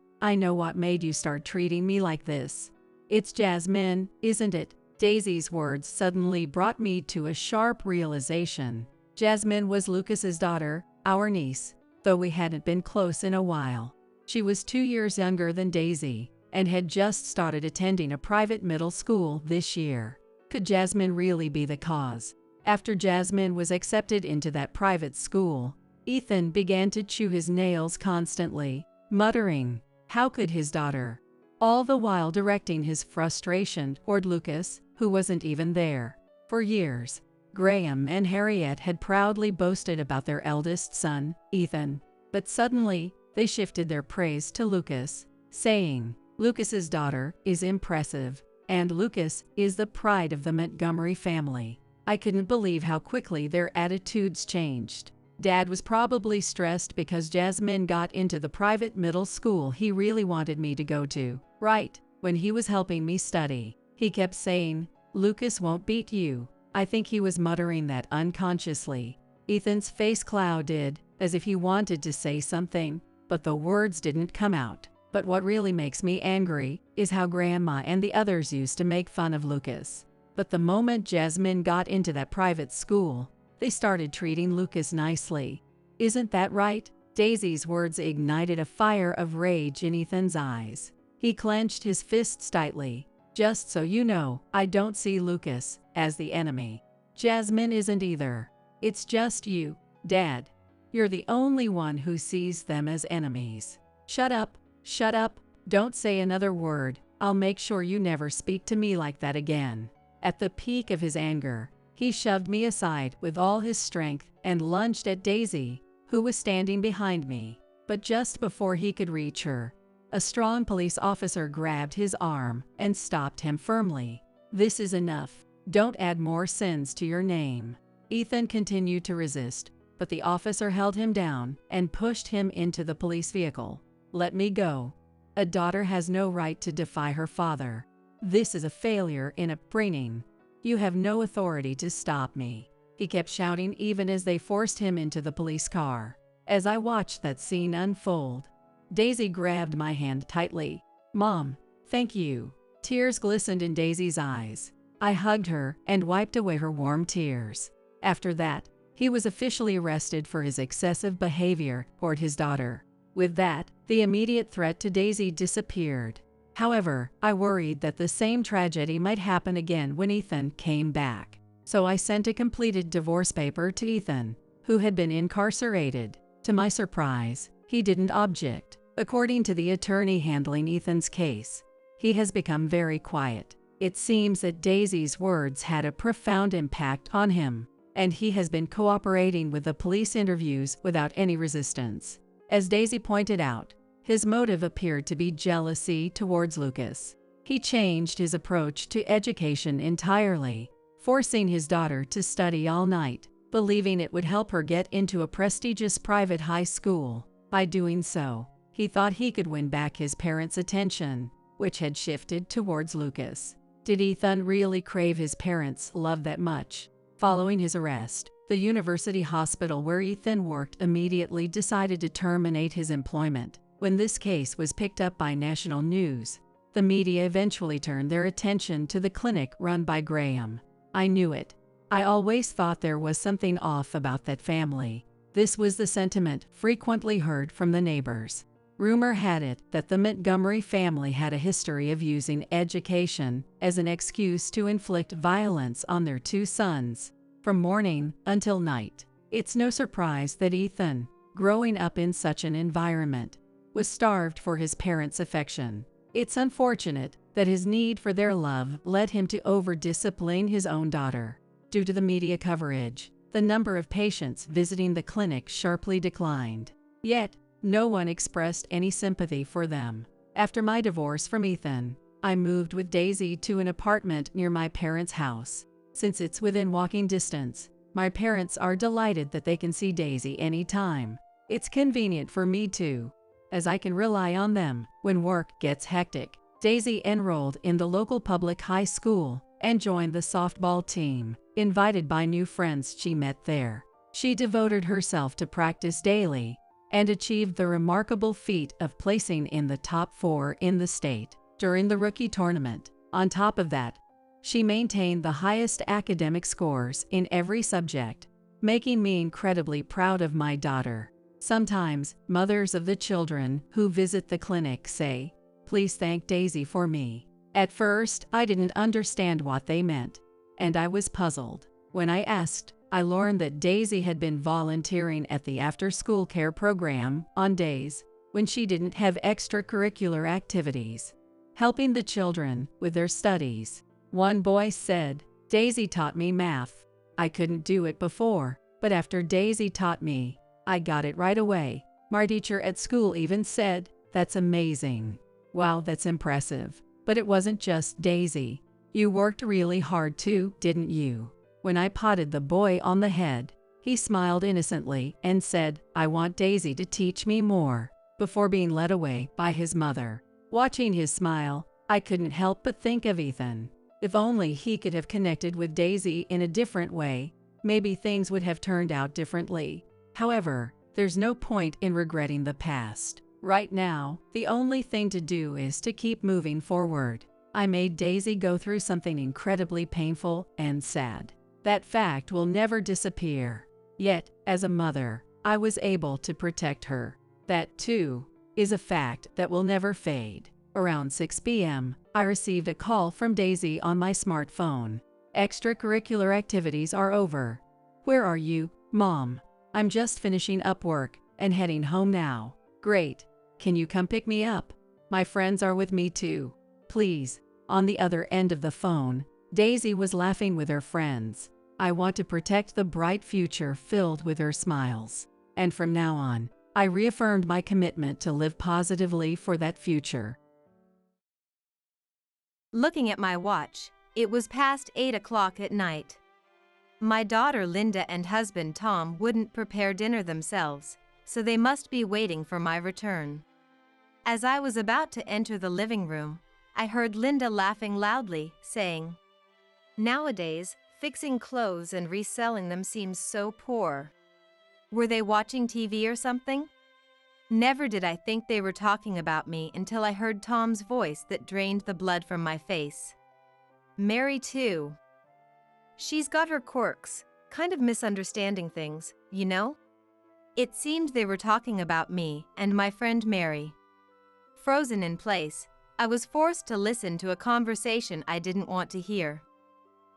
what made you start treating me like this. It's Jasmine, isn't it? Daisy's words suddenly brought me to a sharp realization. Jasmine was Lucas's daughter, our niece, though we hadn't been close in a while. She was 2 years younger than Daisy and had just started attending a private middle school this year. Could Jasmine really be the cause? After Jasmine was accepted into that private school, Ethan began to chew his nails constantly, muttering, "How could his daughter?" All the while directing his frustration toward Lucas, who wasn't even there. For years, Graham and Harriet had proudly boasted about their eldest son, Ethan, but suddenly, they shifted their praise to Lucas, saying, "Lucas's daughter is impressive, and Lucas is the pride of the Montgomery family." I couldn't believe how quickly their attitudes changed. Dad was probably stressed because Jasmine got into the private middle school he really wanted me to go to. Right, when he was helping me study, he kept saying, "Lucas won't beat you." I think he was muttering that unconsciously. Ethan's face clouded, as if he wanted to say something, but the words didn't come out. But what really makes me angry is how Grandma and the others used to make fun of Lucas. But the moment Jasmine got into that private school, they started treating Lucas nicely. Isn't that right? Daisy's words ignited a fire of rage in Ethan's eyes. He clenched his fists tightly. "Just so you know, I don't see Lucas as the enemy. Jasmine isn't either. It's just you, Dad. You're the only one who sees them as enemies. Shut up, shut up, don't say another word. I'll make sure you never speak to me like that again." At the peak of his anger, he shoved me aside with all his strength and lunged at Daisy, who was standing behind me. But just before he could reach her, a strong police officer grabbed his arm and stopped him firmly. "This is enough. Don't add more sins to your name." Ethan continued to resist, but the officer held him down and pushed him into the police vehicle. "Let me go. A daughter has no right to defy her father. This is a failure in upbringing. You have no authority to stop me," he kept shouting even as they forced him into the police car. As I watched that scene unfold, Daisy grabbed my hand tightly. "Mom, thank you." Tears glistened in Daisy's eyes. I hugged her and wiped away her warm tears. After that, he was officially arrested for his excessive behavior toward his daughter. With that, the immediate threat to Daisy disappeared. However, I worried that the same tragedy might happen again when Ethan came back. So I sent a completed divorce paper to Ethan, who had been incarcerated. To my surprise, he didn't object. According to the attorney handling Ethan's case, he has become very quiet. It seems that Daisy's words had a profound impact on him, and he has been cooperating with the police interviews without any resistance. As Daisy pointed out, his motive appeared to be jealousy towards Lucas. He changed his approach to education entirely, forcing his daughter to study all night, believing it would help her get into a prestigious private high school. By doing so, he thought he could win back his parents' attention, which had shifted towards Lucas. Did Ethan really crave his parents' love that much? Following his arrest, the university hospital where Ethan worked immediately decided to terminate his employment. When this case was picked up by national news, the media eventually turned their attention to the clinic run by Graham. I knew it. I always thought there was something off about that family. This was the sentiment frequently heard from the neighbors. Rumor had it that the Montgomery family had a history of using education as an excuse to inflict violence on their two sons, from morning until night. It's no surprise that Ethan, growing up in such an environment, was starved for his parents' affection. It's unfortunate that his need for their love led him to over-discipline his own daughter. Due to the media coverage, the number of patients visiting the clinic sharply declined. Yet, no one expressed any sympathy for them. After my divorce from Ethan, I moved with Daisy to an apartment near my parents' house. Since it's within walking distance, my parents are delighted that they can see Daisy anytime. It's convenient for me too, as I can rely on them when work gets hectic. Daisy enrolled in the local public high school and joined the softball team, invited by new friends she met there. She devoted herself to practice daily and achieved the remarkable feat of placing in the top 4 in the state. During the rookie tournament, On top of that, she maintained the highest academic scores in every subject, making me incredibly proud of my daughter. Sometimes, mothers of the children who visit the clinic say, "Please thank Daisy for me." At first, I didn't understand what they meant, and I was puzzled. When I asked, I learned that Daisy had been volunteering at the after-school care program on days when she didn't have extracurricular activities, helping the children with their studies. One boy said, "Daisy taught me math. I couldn't do it before, but after Daisy taught me, I got it right away." My teacher at school even said, "That's amazing." Wow, that's impressive. But it wasn't just Daisy. You worked really hard too, didn't you? When I patted the boy on the head, he smiled innocently and said, "I want Daisy to teach me more," before being led away by his mother. Watching his smile, I couldn't help but think of Ethan. If only he could have connected with Daisy in a different way, maybe things would have turned out differently. However, there's no point in regretting the past. Right now, the only thing to do is to keep moving forward. I made Daisy go through something incredibly painful and sad. That fact will never disappear. Yet, as a mother, I was able to protect her. That, too, is a fact that will never fade. Around 6 p.m., I received a call from Daisy on my smartphone. "Extracurricular activities are over. Where are you, Mom?" "I'm just finishing up work and heading home now." "Great. Can you come pick me up? My friends are with me too. Please." On the other end of the phone, Daisy was laughing with her friends. I want to protect the bright future filled with her smiles. And from now on, I reaffirmed my commitment to live positively for that future. Looking at my watch, it was past 8 o'clock at night. My daughter Linda and husband Tom wouldn't prepare dinner themselves, so they must be waiting for my return. As I was about to enter the living room, I heard Linda laughing loudly, saying, "Nowadays, fixing clothes and reselling them seems so poor." Were they watching TV or something? Never did I think they were talking about me until I heard Tom's voice that drained the blood from my face. "Mary too. She's got her quirks, kind of misunderstanding things, you know?" It seemed they were talking about me and my friend Mary. Frozen in place, I was forced to listen to a conversation I didn't want to hear.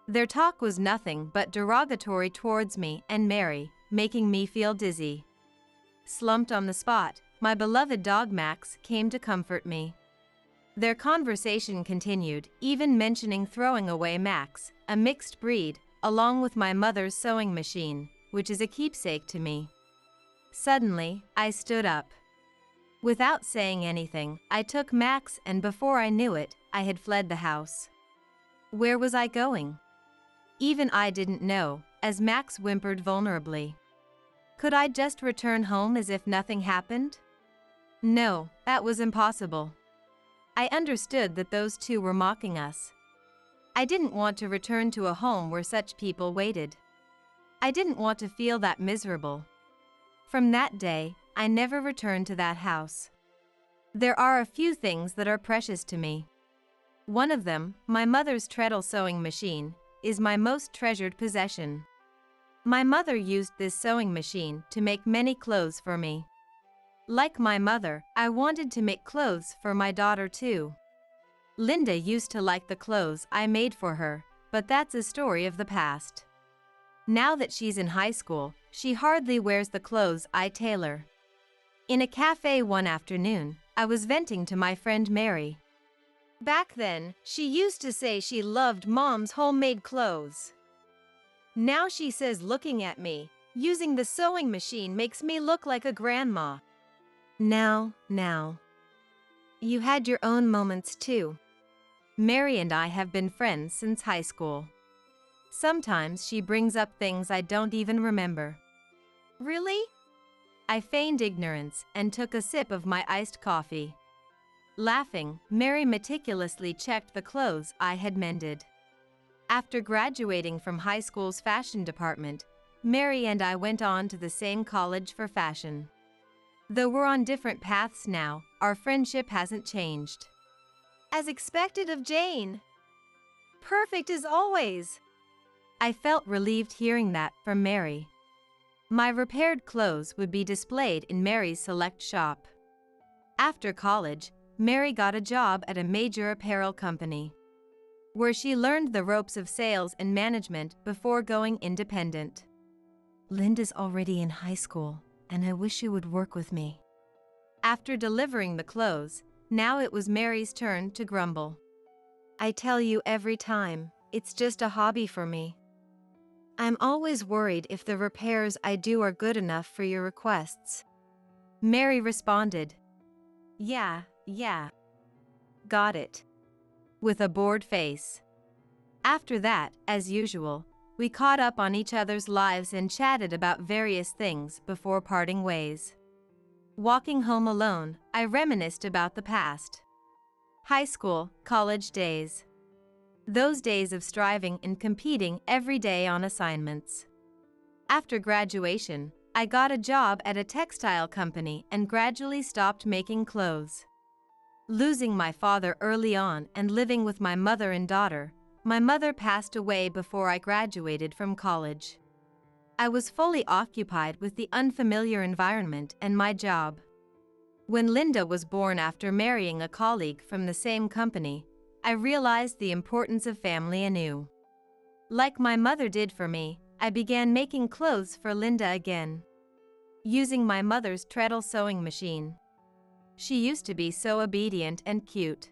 Their talk was nothing but derogatory towards me and Mary, making me feel dizzy. Slumped on the spot, my beloved dog Max came to comfort me. Their conversation continued, even mentioning throwing away Max, a mixed breed, along with my mother's sewing machine, which is a keepsake to me. Suddenly, I stood up. Without saying anything, I took Max, and before I knew it, I had fled the house. Where was I going? Even I didn't know, as Max whimpered vulnerably. Could I just return home as if nothing happened? No, that was impossible. I understood that those two were mocking us. I didn't want to return to a home where such people waited. I didn't want to feel that miserable. From that day, I never returned to that house. There are a few things that are precious to me. One of them, my mother's treadle sewing machine, is my most treasured possession. My mother used this sewing machine to make many clothes for me. Like my mother, I wanted to make clothes for my daughter too. Linda used to like the clothes I made for her, but that's a story of the past. Now that she's in high school, she hardly wears the clothes I tailor. In a cafe one afternoon, I was venting to my friend Mary. Back then, she used to say she loved Mom's homemade clothes. Now she says looking at me, using the sewing machine makes me look like a grandma. Now. You had your own moments too. Mary and I have been friends since high school. Sometimes she brings up things I don't even remember. Really? I feigned ignorance and took a sip of my iced coffee. Laughing, Mary meticulously checked the clothes I had mended. After graduating from high school's fashion department, Mary and I went on to the same college for fashion. Though we're on different paths now, our friendship hasn't changed. As expected of Jane. perfect as always." I felt relieved hearing that from Mary. My repaired clothes would be displayed in Mary's select shop. After college, Mary got a job at a major apparel company, where she learned the ropes of sales and management before going independent. "Linda's already in high school, and I wish she would work with me." After delivering the clothes, now it was Mary's turn to grumble. "I tell you every time, it's just a hobby for me. I'm always worried if the repairs I do are good enough for your requests." Mary responded, Yeah. Got it," with a bored face. After that, as usual, we caught up on each other's lives and chatted about various things before parting ways. Walking home alone, I reminisced about the past. High school, college days. Those days of striving and competing every day on assignments. After graduation, I got a job at a textile company and gradually stopped making clothes. Losing my father early on and living with my mother and daughter, my mother passed away before I graduated from college. I was fully occupied with the unfamiliar environment and my job. When Linda was born after marrying a colleague from the same company, I realized the importance of family anew. Like my mother did for me, I began making clothes for Linda again, using my mother's treadle sewing machine. She used to be so obedient and cute.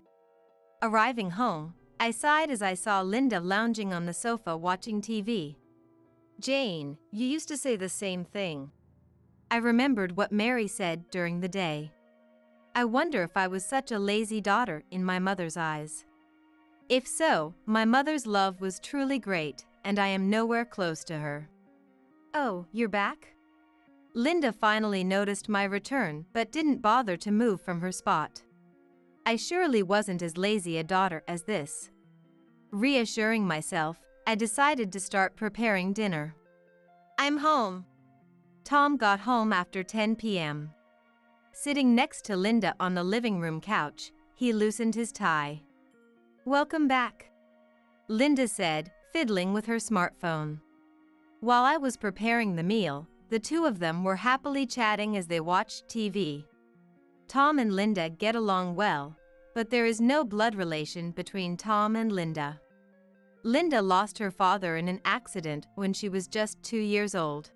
Arriving home, I sighed as I saw Linda lounging on the sofa watching TV. "Jane, you used to say the same thing." I remembered what Mary said during the day. I wonder if I was such a lazy daughter in my mother's eyes. If so, my mother's love was truly great, and I am nowhere close to her. "Oh, you're back?" Linda finally noticed my return but didn't bother to move from her spot. I surely wasn't as lazy a daughter as this. Reassuring myself, I decided to start preparing dinner. "I'm home." Tom got home after 10 p.m. Sitting next to Linda on the living room couch, he loosened his tie. "Welcome back," Linda said, fiddling with her smartphone. While I was preparing the meal, the two of them were happily chatting as they watched TV. Tom and Linda get along well, but there is no blood relation between Tom and Linda. Linda lost her father in an accident when she was just 2 years old.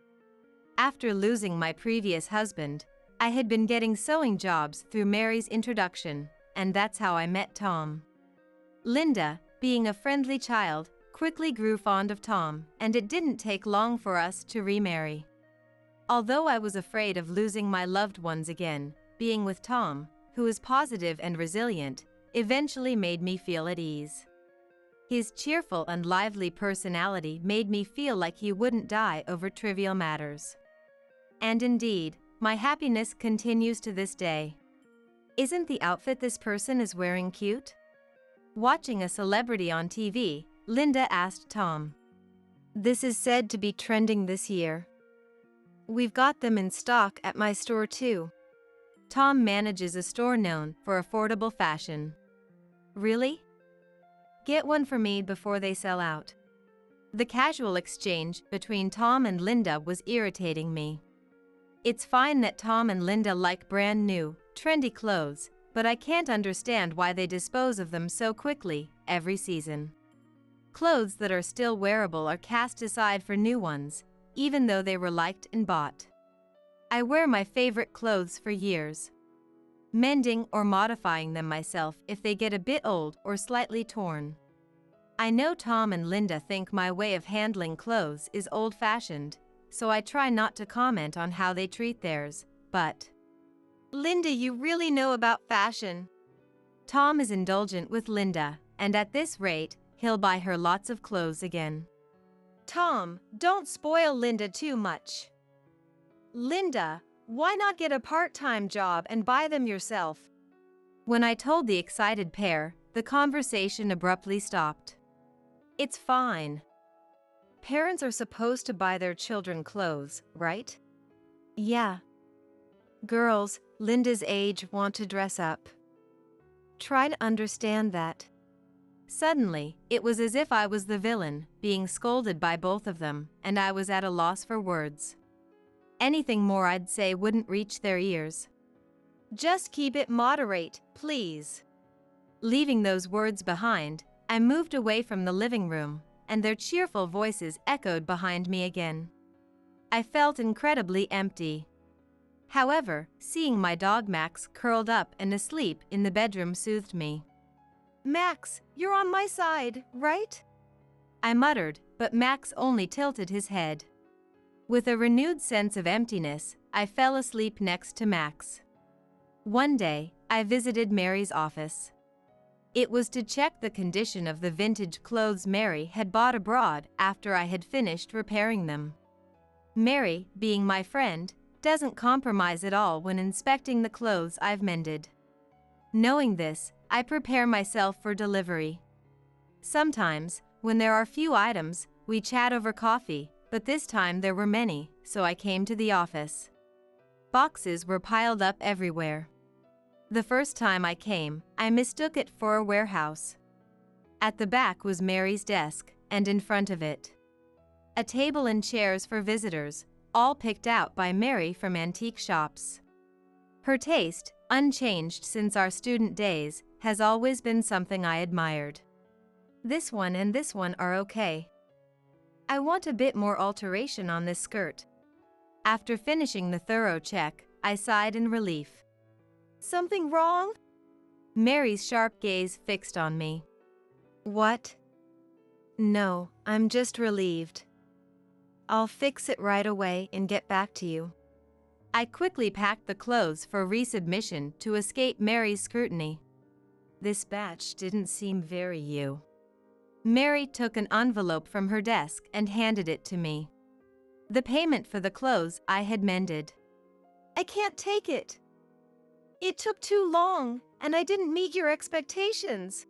After losing my previous husband, I had been getting sewing jobs through Mary's introduction, and that's how I met Tom. Linda, being a friendly child, quickly grew fond of Tom, and it didn't take long for us to remarry. Although I was afraid of losing my loved ones again, being with Tom, who is positive and resilient, eventually made me feel at ease. His cheerful and lively personality made me feel like he wouldn't die over trivial matters. And indeed, my happiness continues to this day. "Isn't the outfit this person is wearing cute?" Watching a celebrity on TV, Linda asked Tom. "This is said to be trending this year. We've got them in stock at my store too." Tom manages a store known for affordable fashion. "Really? Get one for me before they sell out." The casual exchange between Tom and Linda was irritating me. It's fine that Tom and Linda like brand new, trendy clothes, but I can't understand why they dispose of them so quickly every season. Clothes that are still wearable are cast aside for new ones, even though they were liked and bought. I wear my favorite clothes for years, mending or modifying them myself if they get a bit old or slightly torn. I know Tom and Linda think my way of handling clothes is old-fashioned, so I try not to comment on how they treat theirs, but "Linda, you really know about fashion." Tom is indulgent with Linda, and at this rate, he'll buy her lots of clothes again. "Tom, don't spoil Linda too much." "Linda, why not get a part-time job and buy them yourself?" When I told the excited pair, the conversation abruptly stopped. "It's fine. Parents are supposed to buy their children clothes, right?" "Yeah. Girls, Linda's age, want to dress up. Try to understand that." Suddenly, it was as if I was the villain, being scolded by both of them, and I was at a loss for words. Anything more I'd say wouldn't reach their ears. Just keep it moderate, please. Leaving those words behind, I moved away from the living room, and their cheerful voices echoed behind me again. I felt incredibly empty. However, seeing my dog Max curled up and asleep in the bedroom soothed me. "Max, you're on my side, right?" I muttered, but Max only tilted his head. With a renewed sense of emptiness, I fell asleep next to Max. One day, I visited Mary's office. It was to check the condition of the vintage clothes Mary had bought abroad after I had finished repairing them. Mary, being my friend, doesn't compromise at all when inspecting the clothes I've mended. Knowing this, I prepare myself for delivery. Sometimes, when there are few items, we chat over coffee, but this time there were many, so I came to the office. Boxes were piled up everywhere. The first time I came, I mistook it for a warehouse. At the back was Mary's desk, and in front of it, a table and chairs for visitors, all picked out by Mary from antique shops. Her taste, unchanged since our student days, has always been something I admired. This one and this one are okay. I want a bit more alteration on this skirt. After finishing the thorough check, I sighed in relief. Something wrong? Mary's sharp gaze fixed on me. What? No, I'm just relieved. I'll fix it right away and get back to you. I quickly packed the clothes for resubmission to escape Mary's scrutiny. This batch didn't seem very you. Mary took an envelope from her desk and handed it to me. The payment for the clothes I had mended. I can't take it. It took too long, and I didn't meet your expectations.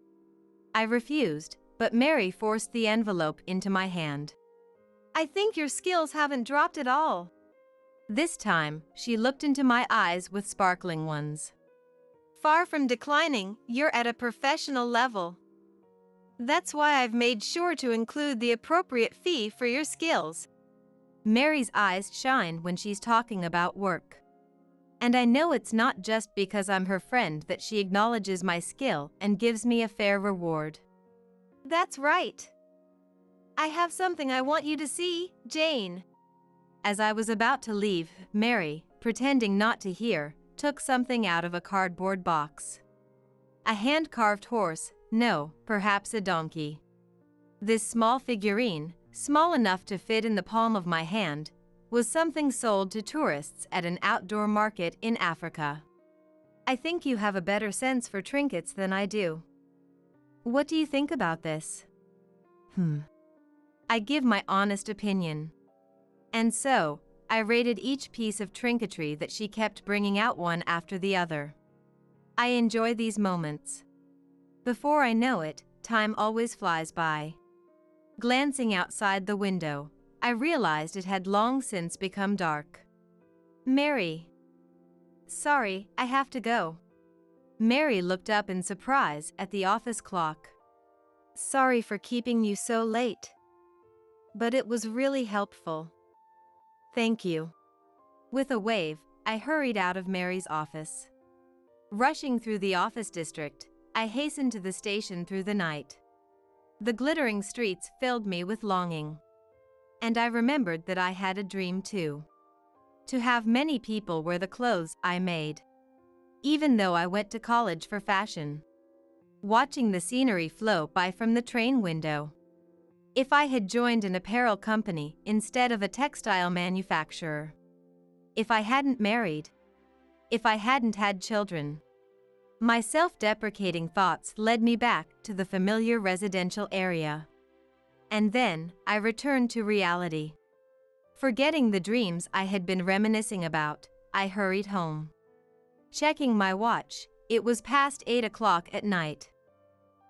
I refused, but Mary forced the envelope into my hand. I think your skills haven't dropped at all. This time, she looked into my eyes with sparkling ones. Far from declining, you're at a professional level. That's why I've made sure to include the appropriate fee for your skills. Mary's eyes shine when she's talking about work. And I know it's not just because I'm her friend that she acknowledges my skill and gives me a fair reward. That's right. I have something I want you to see, Jane. As I was about to leave, Mary, pretending not to hear, took something out of a cardboard box. A hand-carved horse, no, perhaps a donkey. This small figurine, small enough to fit in the palm of my hand, was something sold to tourists at an outdoor market in Africa. I think you have a better sense for trinkets than I do. What do you think about this? I give my honest opinion. And so, I rated each piece of trinketry that she kept bringing out one after the other. I enjoy these moments. Before I know it, time always flies by. Glancing outside the window, I realized it had long since become dark. Mary. Sorry, I have to go. Mary looked up in surprise at the office clock. Sorry for keeping you so late. But it was really helpful. Thank you. With a wave, I hurried out of Mary's office. Rushing through the office district, I hastened to the station through the night. The glittering streets filled me with longing. And I remembered that I had a dream too. To have many people wear the clothes I made. Even though I went to college for fashion. Watching the scenery flow by from the train window. If I had joined an apparel company instead of a textile manufacturer. If I hadn't married. If I hadn't had children. My self-deprecating thoughts led me back to the familiar residential area. And then, I returned to reality. Forgetting the dreams I had been reminiscing about, I hurried home. Checking my watch, it was past 8 o'clock at night.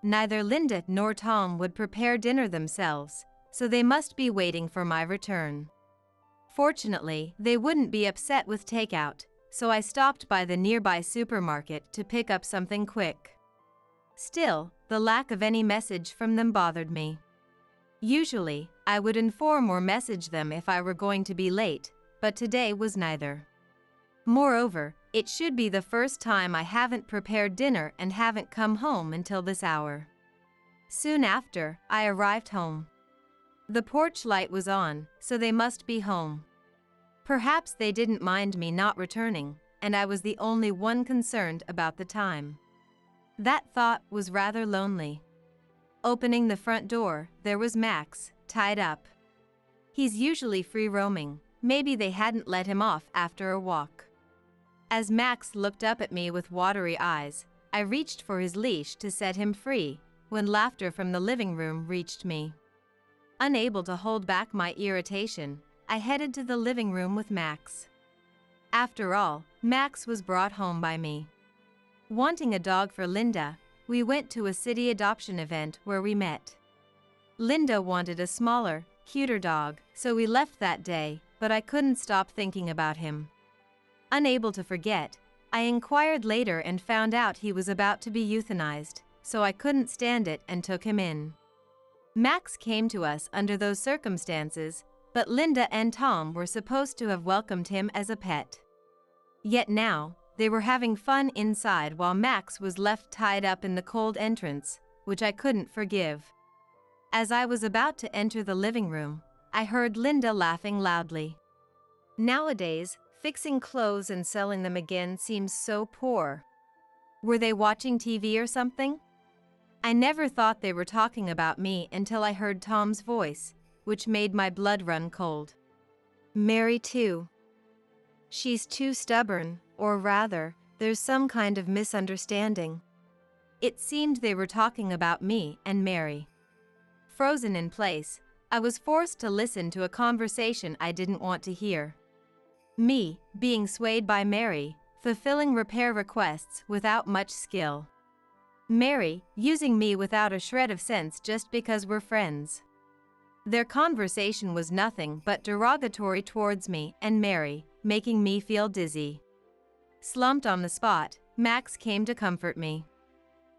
Neither Linda nor Tom would prepare dinner themselves, so they must be waiting for my return. Fortunately, they wouldn't be upset with takeout, so I stopped by the nearby supermarket to pick up something quick. Still, the lack of any message from them bothered me. Usually, I would inform or message them if I were going to be late, but today was neither. Moreover, it should be the first time I haven't prepared dinner and haven't come home until this hour. Soon after, I arrived home. The porch light was on, so they must be home. Perhaps they didn't mind me not returning, and I was the only one concerned about the time. That thought was rather lonely. Opening the front door, there was Max, tied up. He's usually free roaming, maybe they hadn't let him off after a walk. As Max looked up at me with watery eyes, I reached for his leash to set him free, when laughter from the living room reached me. Unable to hold back my irritation, I headed to the living room with Max. After all, Max was brought home by me. Wanting a dog for Linda, we went to a city adoption event where we met. Linda wanted a smaller, cuter dog, so we left that day, but I couldn't stop thinking about him. Unable to forget, I inquired later and found out he was about to be euthanized, so I couldn't stand it and took him in. Max came to us under those circumstances, but Linda and Tom were supposed to have welcomed him as a pet. Yet now, they were having fun inside while Max was left tied up in the cold entrance, which I couldn't forgive. As I was about to enter the living room, I heard Linda laughing loudly. Nowadays, fixing clothes and selling them again seems so poor. Were they watching TV or something? I never thought they were talking about me until I heard Tom's voice, which made my blood run cold. Mary too. She's too stubborn, or rather, there's some kind of misunderstanding. It seemed they were talking about me and Mary. Frozen in place, I was forced to listen to a conversation I didn't want to hear. Me, being swayed by Mary, fulfilling repair requests without much skill. Mary, using me without a shred of sense just because we're friends. Their conversation was nothing but derogatory towards me and Mary, making me feel dizzy. Slumped on the spot, Max came to comfort me.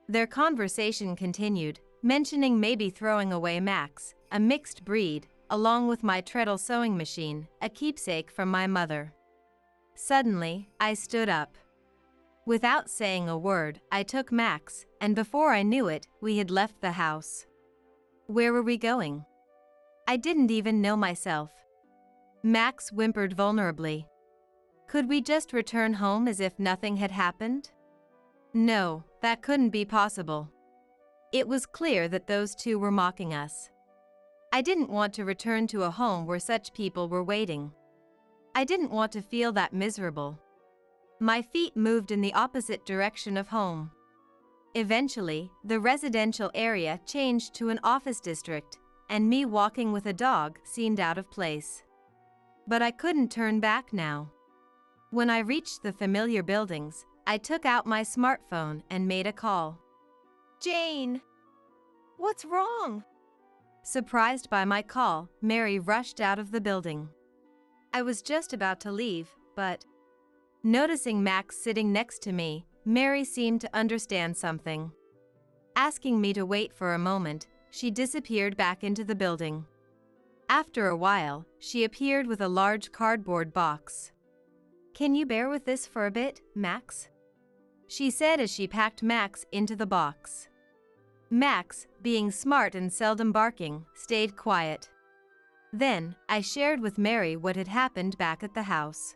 Their conversation continued, mentioning maybe throwing away Max, a mixed breed, along with my treadle sewing machine, a keepsake from my mother. Suddenly, I stood up. Without saying a word, I took Max, and before I knew it, we had left the house. Where were we going? I didn't even know myself. Max whimpered vulnerably. Could we just return home as if nothing had happened? No, that couldn't be possible. It was clear that those two were mocking us. I didn't want to return to a home where such people were waiting. I didn't want to feel that miserable. My feet moved in the opposite direction of home. Eventually, the residential area changed to an office district, and me walking with a dog seemed out of place. But I couldn't turn back now. When I reached the familiar buildings, I took out my smartphone and made a call. Jane! What's wrong? Surprised by my call, Mary rushed out of the building. I was just about to leave, but noticing Max sitting next to me, Mary seemed to understand something. Asking me to wait for a moment, she disappeared back into the building. After a while, she appeared with a large cardboard box. Can you bear with this for a bit, Max? She said as she packed Max into the box. Max, being smart and seldom barking, stayed quiet. Then, I shared with Mary what had happened back at the house.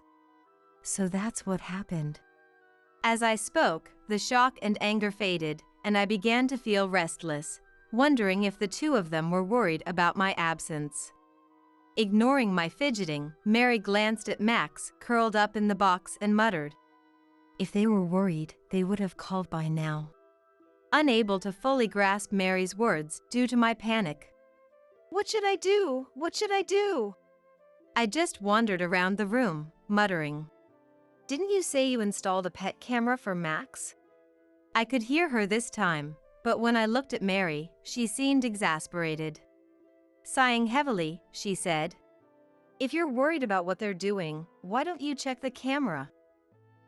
So that's what happened. As I spoke, the shock and anger faded, and I began to feel restless, wondering if the two of them were worried about my absence. Ignoring my fidgeting, Mary glanced at Max, curled up in the box, and muttered, "If they were worried, they would have called by now." Unable to fully grasp Mary's words due to my panic. What should I do? What should I do? I just wandered around the room, muttering. Didn't you say you installed a pet camera for Max? I could hear her this time, but when I looked at Mary, she seemed exasperated. Sighing heavily, she said, "If you're worried about what they're doing, why don't you check the camera?"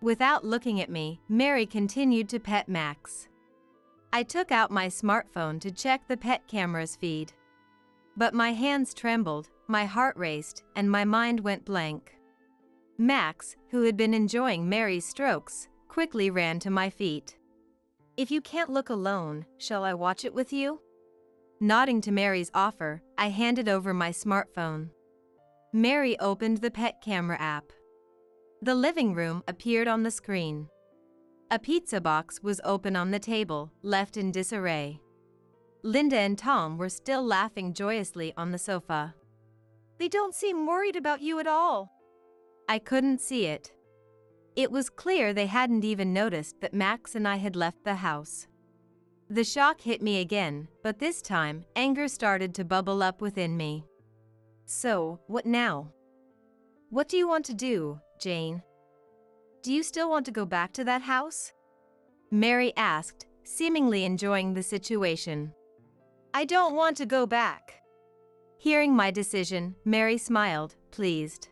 Without looking at me, Mary continued to pet Max. I took out my smartphone to check the pet camera's feed. But my hands trembled, my heart raced, and my mind went blank. Max, who had been enjoying Mary's strokes, quickly ran to my feet. "If you can't look alone, shall I watch it with you?" Nodding to Mary's offer, I handed over my smartphone. Mary opened the pet camera app. The living room appeared on the screen. A pizza box was open on the table, left in disarray. Linda and Tom were still laughing joyously on the sofa. "They don't seem worried about you at all." I couldn't see it. It was clear they hadn't even noticed that Max and I had left the house. The shock hit me again, but this time, anger started to bubble up within me. "So, what now? What do you want to do, Jane? Do you still want to go back to that house?" Mary asked, seemingly enjoying the situation. "I don't want to go back." Hearing my decision, Mary smiled, pleased.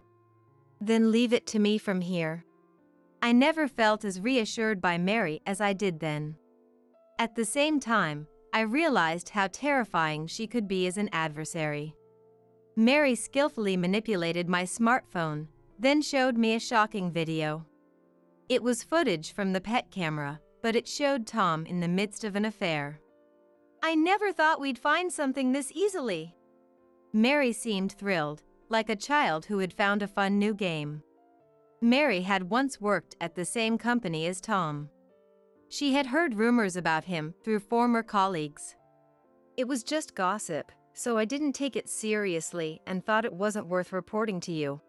"Then leave it to me from here." I never felt as reassured by Mary as I did then. At the same time, I realized how terrifying she could be as an adversary. Mary skillfully manipulated my smartphone, then showed me a shocking video. It was footage from the pet camera, but it showed Tom in the midst of an affair. "I never thought we'd find something this easily." Mary seemed thrilled, like a child who had found a fun new game. Mary had once worked at the same company as Tom. She had heard rumors about him through former colleagues. "It was just gossip, so I didn't take it seriously and thought it wasn't worth reporting to you."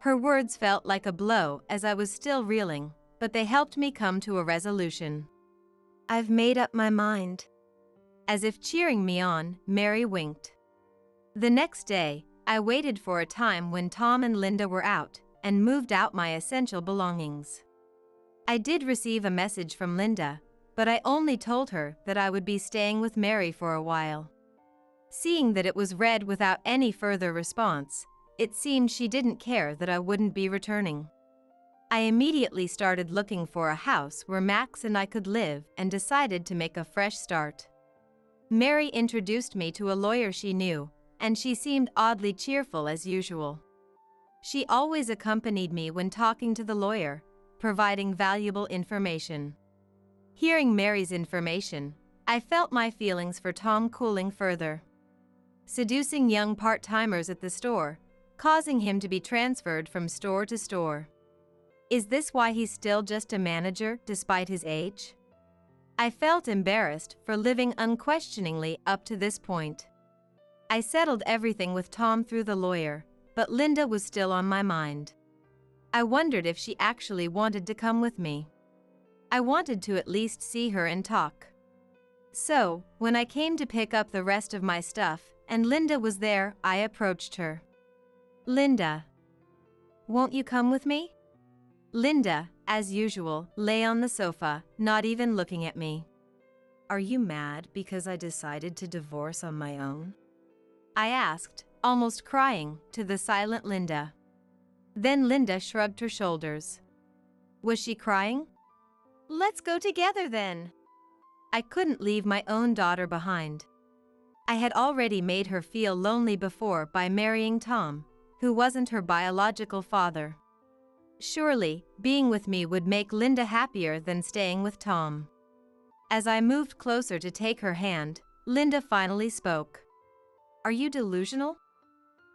Her words felt like a blow as I was still reeling, but they helped me come to a resolution. "I've made up my mind." As if cheering me on, Mary winked. The next day, I waited for a time when Tom and Linda were out, and moved out my essential belongings. I did receive a message from Linda, but I only told her that I would be staying with Mary for a while. Seeing that it was read without any further response, it seemed she didn't care that I wouldn't be returning. I immediately started looking for a house where Max and I could live and decided to make a fresh start. Mary introduced me to a lawyer she knew, and she seemed oddly cheerful as usual. She always accompanied me when talking to the lawyer, providing valuable information. Hearing Mary's information, I felt my feelings for Tom cooling further. Seducing young part-timers at the store, causing him to be transferred from store to store. Is this why he's still just a manager despite his age? I felt embarrassed for living unquestioningly up to this point. I settled everything with Tom through the lawyer, but Linda was still on my mind. I wondered if she actually wanted to come with me. I wanted to at least see her and talk. So, when I came to pick up the rest of my stuff, and Linda was there, I approached her. "Linda, won't you come with me?" Linda, as usual, lay on the sofa, not even looking at me. "Are you mad because I decided to divorce on my own?" I asked, almost crying, to the silent Linda. Then Linda shrugged her shoulders. Was she crying? "Let's go together then." I couldn't leave my own daughter behind. I had already made her feel lonely before by marrying Tom, who wasn't her biological father. Surely, being with me would make Linda happier than staying with Tom. As I moved closer to take her hand, Linda finally spoke. "Are you delusional?"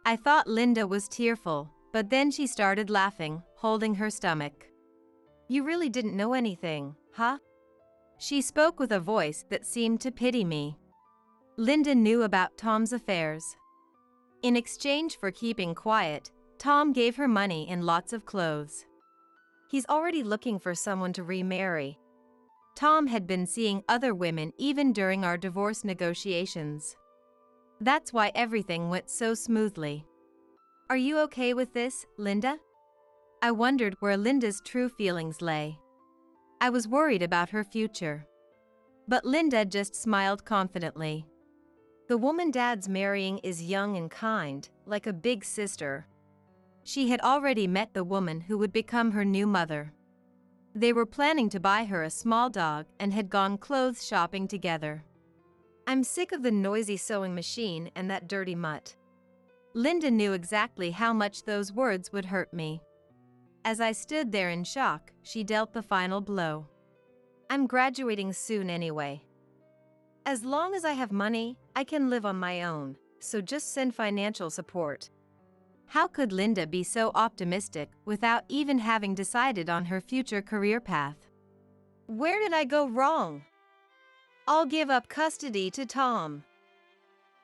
I thought Linda was tearful, but then she started laughing, holding her stomach. "You really didn't know anything, huh?" She spoke with a voice that seemed to pity me. Linda knew about Tom's affairs. In exchange for keeping quiet, Tom gave her money and lots of clothes. He's already looking for someone to remarry. Tom had been seeing other women even during our divorce negotiations. That's why everything went so smoothly. "Are you okay with this, Linda?" I wondered where Linda's true feelings lay. I was worried about her future. But Linda just smiled confidently. "The woman Dad's marrying is young and kind, like a big sister." She had already met the woman who would become her new mother. They were planning to buy her a small dog and had gone clothes shopping together. I'm sick of the noisy sewing machine and that dirty mutt. Linda knew exactly how much those words would hurt me. As I stood there in shock, she dealt the final blow. I'm graduating soon anyway. As long as I have money, I can live on my own, so just send financial support. How could Linda be so optimistic without even having decided on her future career path? Where did I go wrong? I'll give up custody to Tom.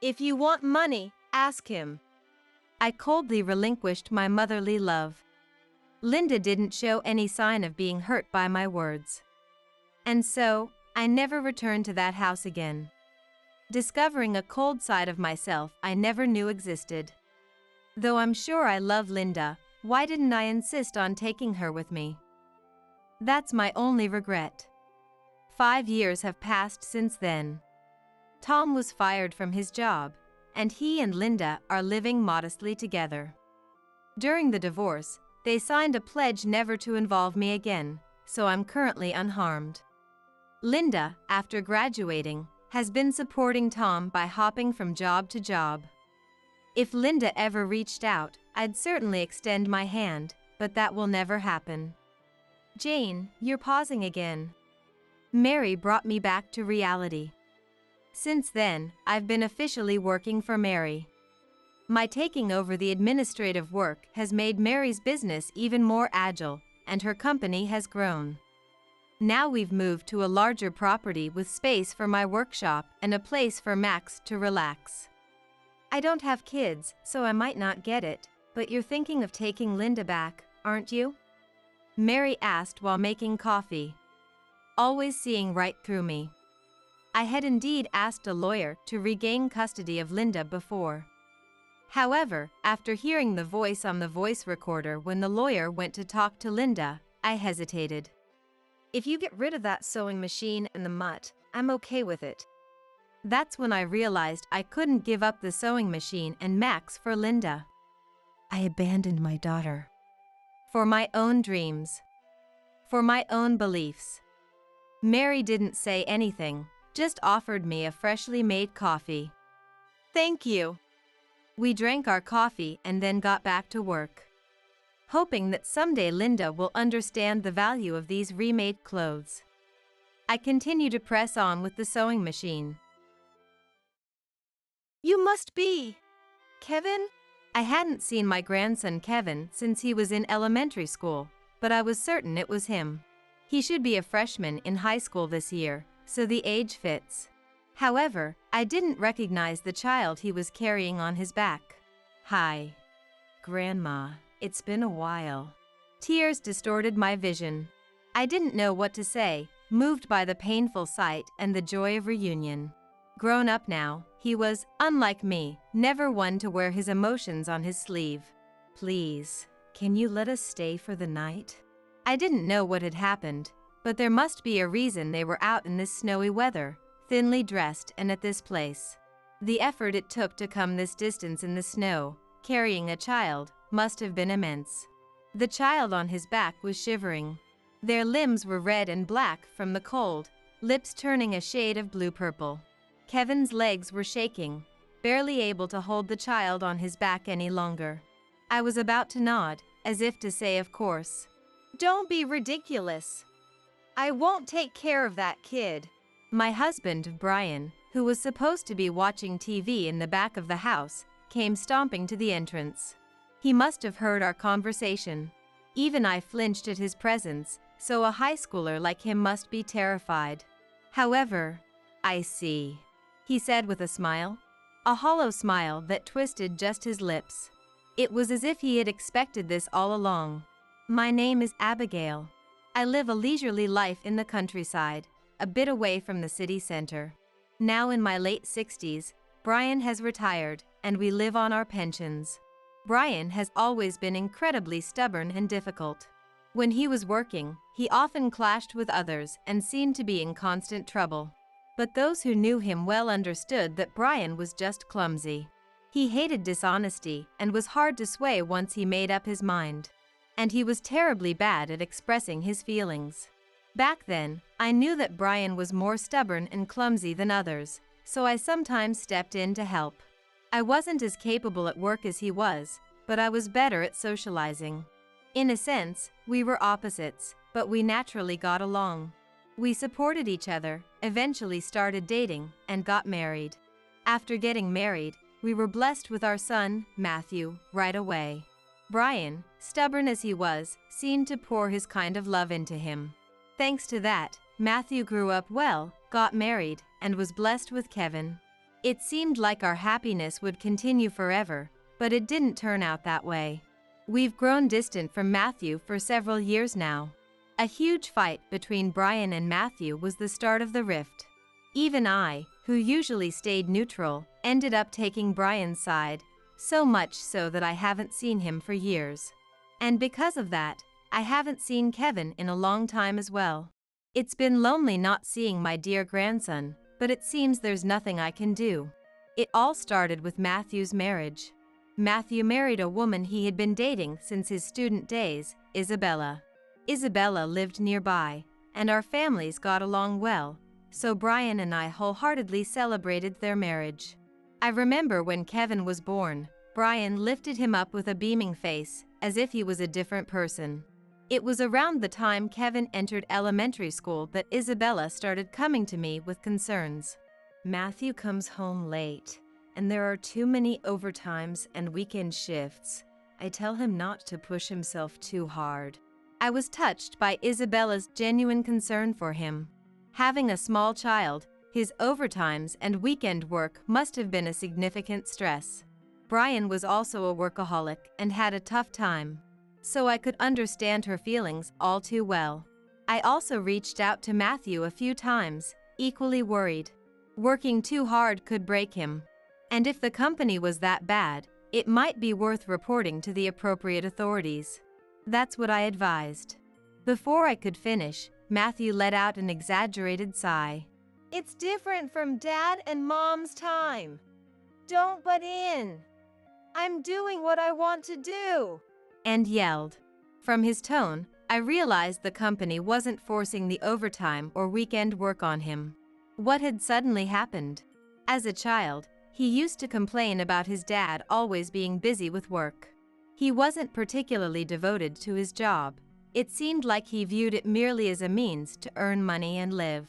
If you want money, ask him. I coldly relinquished my motherly love. Linda didn't show any sign of being hurt by my words. And so, I never returned to that house again, discovering a cold side of myself I never knew existed. Though I'm sure I love Linda, why didn't I insist on taking her with me? That's my only regret. 5 years have passed since then. Tom was fired from his job, and he and Linda are living modestly together. During the divorce, they signed a pledge never to involve me again, so I'm currently unharmed. Linda, after graduating, has been supporting Tom by hopping from job to job. If Linda ever reached out, I'd certainly extend my hand, but that will never happen. Jane, you're pausing again. Mary brought me back to reality. Since then, I've been officially working for Mary. My taking over the administrative work has made Mary's business even more agile, and her company has grown. Now we've moved to a larger property with space for my workshop and a place for Max to relax. I don't have kids, so I might not get it, but you're thinking of taking Linda back, aren't you? Mary asked while making coffee, always seeing right through me. I had indeed asked a lawyer to regain custody of Linda before. However, after hearing the voice on the voice recorder when the lawyer went to talk to Linda, I hesitated. If you get rid of that sewing machine and the mutt, I'm okay with it. That's when I realized I couldn't give up the sewing machine and Max for Linda. I abandoned my daughter. For my own dreams. For my own beliefs. Mary didn't say anything, just offered me a freshly made coffee. Thank you. We drank our coffee and then got back to work, hoping that someday Linda will understand the value of these remade clothes. I continue to press on with the sewing machine. You must be Kevin? I hadn't seen my grandson Kevin since he was in elementary school, but I was certain it was him. He should be a freshman in high school this year, so the age fits. However, I didn't recognize the child he was carrying on his back. Hi, Grandma, it's been a while. Tears distorted my vision. I didn't know what to say, moved by the painful sight and the joy of reunion. Grown up now, he was, unlike me, never one to wear his emotions on his sleeve. Please, can you let us stay for the night? I didn't know what had happened, but there must be a reason they were out in this snowy weather, thinly dressed and at this place. The effort it took to come this distance in the snow, carrying a child, must have been immense. The child on his back was shivering. Their limbs were red and black from the cold, lips turning a shade of blue-purple. Kevin's legs were shaking, barely able to hold the child on his back any longer. I was about to nod, as if to say of course. Don't be ridiculous. I won't take care of that kid. My husband, Brian, who was supposed to be watching TV in the back of the house, came stomping to the entrance. He must have heard our conversation. Even I flinched at his presence, so a high schooler like him must be terrified. However, I see, he said with a smile. A hollow smile that twisted just his lips. It was as if he had expected this all along. My name is Abigail. I live a leisurely life in the countryside, a bit away from the city center. Now in my late 60s, Brian has retired, and we live on our pensions. Brian has always been incredibly stubborn and difficult. When he was working, he often clashed with others and seemed to be in constant trouble. But those who knew him well understood that Brian was just clumsy. He hated dishonesty and was hard to sway once he made up his mind. and he was terribly bad at expressing his feelings. Back then, I knew that Brian was more stubborn and clumsy than others, so I sometimes stepped in to help. I wasn't as capable at work as he was, but I was better at socializing. In a sense, we were opposites, but we naturally got along. We supported each other, eventually started dating, and got married. After getting married, we were blessed with our son, Matthew, right away. Brian, stubborn as he was, seemed to pour his kind of love into him. Thanks to that, Matthew grew up well, got married, and was blessed with Kevin. It seemed like our happiness would continue forever, but it didn't turn out that way. We've grown distant from Matthew for several years now. A huge fight between Brian and Matthew was the start of the rift. Even I, who usually stayed neutral, ended up taking Brian's side, so much so that I haven't seen him for years. And because of that, I haven't seen Kevin in a long time as well. It's been lonely not seeing my dear grandson, but it seems there's nothing I can do. It all started with Matthew's marriage. Matthew married a woman he had been dating since his student days, Isabella. Isabella lived nearby, and our families got along well, so Brian and I wholeheartedly celebrated their marriage. I remember when Kevin was born, Brian lifted him up with a beaming face, as if he was a different person. It was around the time Kevin entered elementary school that Isabella started coming to me with concerns. Matthew comes home late, and there are too many overtimes and weekend shifts. I tell him not to push himself too hard. I was touched by Isabella's genuine concern for him. Having a small child, his overtimes and weekend work must have been a significant stress. Brian was also a workaholic and had a tough time, so I could understand her feelings all too well. I also reached out to Matthew a few times, equally worried. Working too hard could break him, and if the company was that bad, it might be worth reporting to the appropriate authorities. That's what I advised. Before I could finish, Matthew let out an exaggerated sigh. It's different from Dad and Mom's time. Don't butt in. I'm doing what I want to do. And yelled. From his tone, I realized the company wasn't forcing the overtime or weekend work on him. What had suddenly happened? As a child, he used to complain about his dad always being busy with work. He wasn't particularly devoted to his job. It seemed like he viewed it merely as a means to earn money and live.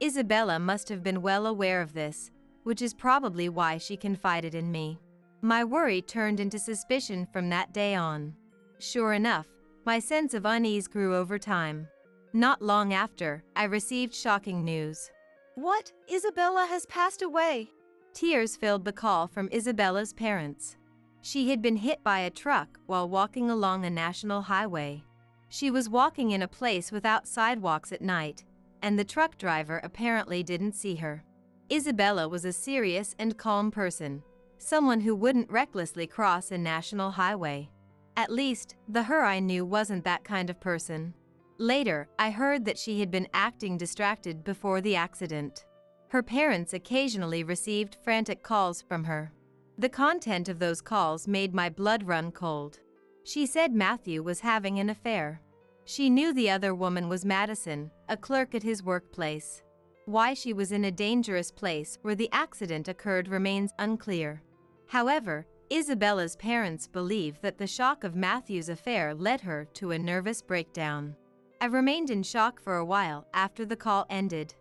Isabella must have been well aware of this, which is probably why she confided in me. My worry turned into suspicion from that day on. Sure enough, my sense of unease grew over time. Not long after, I received shocking news. What? Isabella has passed away. Tears filled the call from Isabella's parents. She had been hit by a truck while walking along a national highway. She was walking in a place without sidewalks at night, and the truck driver apparently didn't see her. Isabella was a serious and calm person, someone who wouldn't recklessly cross a national highway. At least, the her I knew wasn't that kind of person. Later, I heard that she had been acting distracted before the accident. Her parents occasionally received frantic calls from her. The content of those calls made my blood run cold. She said Matthew was having an affair. She knew the other woman was Madison, a clerk at his workplace. Why she was in a dangerous place where the accident occurred remains unclear. However, Isabella's parents believe that the shock of Matthew's affair led her to a nervous breakdown. I remained in shock for a while after the call ended.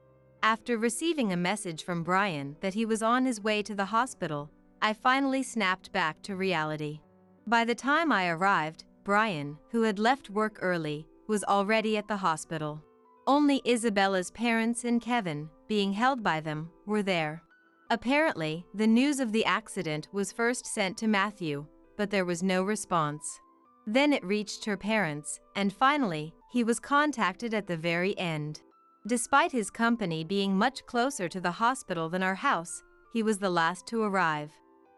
After receiving a message from Brian that he was on his way to the hospital, I finally snapped back to reality. By the time I arrived, Brian, who had left work early, was already at the hospital. Only Isabella's parents and Kevin, being held by them, were there. Apparently, the news of the accident was first sent to Matthew, but there was no response. Then it reached her parents, and finally, he was contacted at the very end. Despite his company being much closer to the hospital than our house, he was the last to arrive.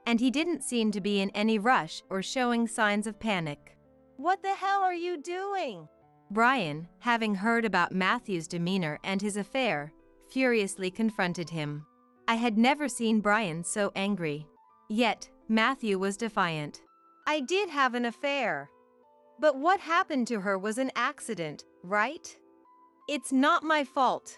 And he didn't seem to be in any rush or showing signs of panic. What the hell are you doing? Brian, having heard about Matthew's demeanor and his affair, furiously confronted him. I had never seen Brian so angry. Yet, Matthew was defiant. I did have an affair. But what happened to her was an accident, right? It's not my fault.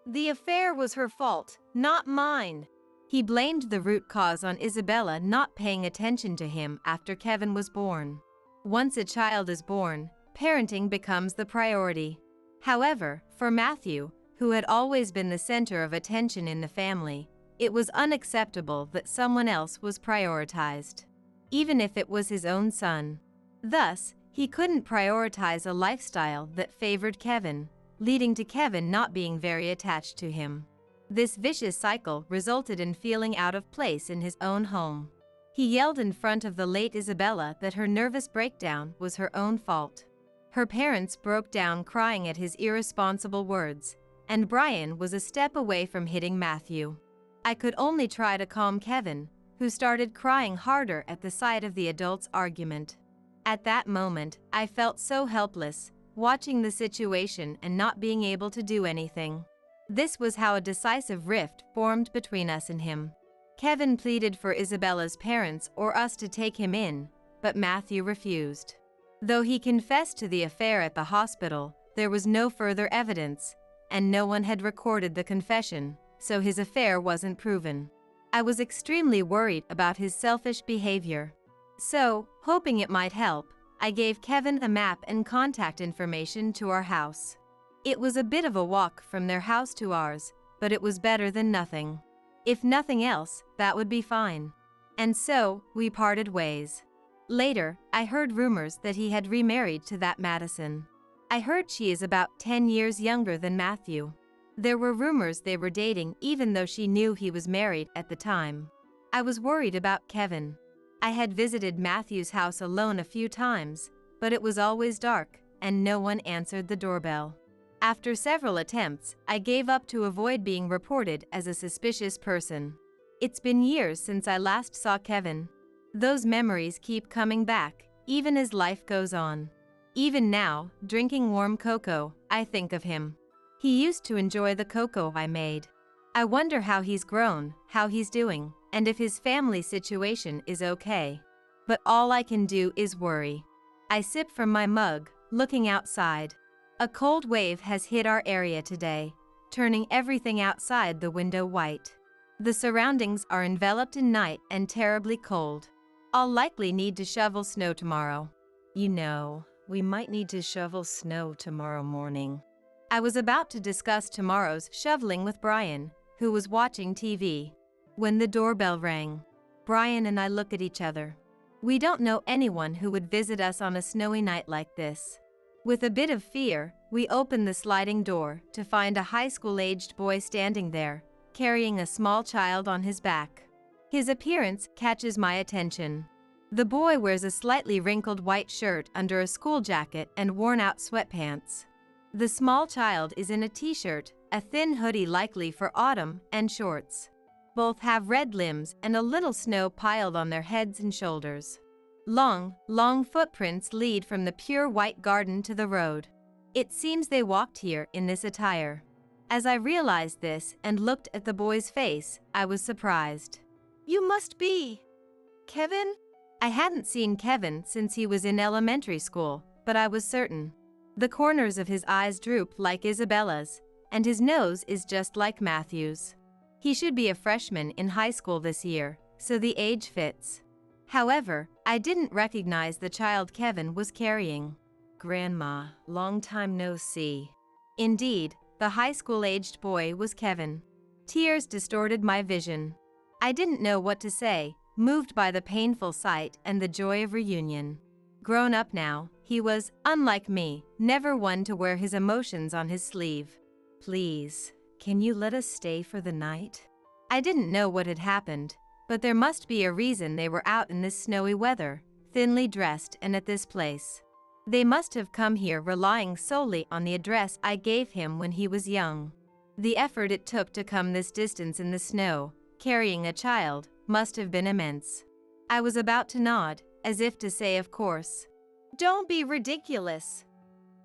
The affair was her fault, not mine. He blamed the root cause on Isabella not paying attention to him after Kevin was born. Once a child is born, parenting becomes the priority. However, for Matthew, who had always been the center of attention in the family, it was unacceptable that someone else was prioritized, even if it was his own son. Thus, he couldn't prioritize a lifestyle that favored Kevin, leading to Kevin not being very attached to him. This vicious cycle resulted in feeling out of place in his own home. He yelled in front of the late Isabella that her nervous breakdown was her own fault. Her parents broke down crying at his irresponsible words, and Brian was a step away from hitting Matthew. I could only try to calm Kevin, who started crying harder at the sight of the adults' argument. At that moment, I felt so helpless, watching the situation and not being able to do anything. This was how a decisive rift formed between us and him. Kevin pleaded for Isabella's parents or us to take him in, but Matthew refused. Though he confessed to the affair at the hospital, there was no further evidence, and no one had recorded the confession, so his affair wasn't proven. I was extremely worried about his selfish behavior. So, hoping it might help, I gave Kevin a map and contact information to our house. It was a bit of a walk from their house to ours, but it was better than nothing. If nothing else, that would be fine. And so, we parted ways. Later, I heard rumors that he had remarried to that Madison. I heard she is about 10 years younger than Matthew. There were rumors they were dating even though she knew he was married at the time. I was worried about Kevin. I had visited Matthew's house alone a few times, but it was always dark, and no one answered the doorbell. After several attempts, I gave up to avoid being reported as a suspicious person. It's been years since I last saw Kevin. Those memories keep coming back, even as life goes on. Even now, drinking warm cocoa, I think of him. He used to enjoy the cocoa I made. I wonder how he's grown, how he's doing, and if his family situation is okay. But all I can do is worry. I sip from my mug, looking outside. A cold wave has hit our area today, turning everything outside the window white. The surroundings are enveloped in night and terribly cold. I'll likely need to shovel snow tomorrow. You know, we might need to shovel snow tomorrow morning. I was about to discuss tomorrow's shoveling with Brian, who was watching TV, when the doorbell rang. Brian and I look at each other. We don't know anyone who would visit us on a snowy night like this. With a bit of fear, we open the sliding door to find a high school-aged boy standing there, carrying a small child on his back. His appearance catches my attention. The boy wears a slightly wrinkled white shirt under a school jacket and worn-out sweatpants. The small child is in a t-shirt, a thin hoodie likely for autumn, and shorts. Both have red limbs and a little snow piled on their heads and shoulders. Long footprints lead from the pure white garden to the road. It seems they walked here in this attire. As I realized this and looked at the boy's face, I was surprised. You must be Kevin? I hadn't seen Kevin since he was in elementary school, but I was certain. The corners of his eyes droop like Isabella's, and his nose is just like Matthew's. He should be a freshman in high school this year, so the age fits. However, I didn't recognize the child Kevin was carrying. Grandma, long time no see. Indeed, the high school-aged boy was Kevin. Tears distorted my vision. I didn't know what to say, moved by the painful sight and the joy of reunion. Grown up now, he was, unlike me, never one to wear his emotions on his sleeve. Please, can you let us stay for the night? I didn't know what had happened, but there must be a reason they were out in this snowy weather, thinly dressed and at this place. They must have come here relying solely on the address I gave him when he was young. The effort it took to come this distance in the snow, carrying a child, must have been immense. I was about to nod, as if to say of course. Don't be ridiculous.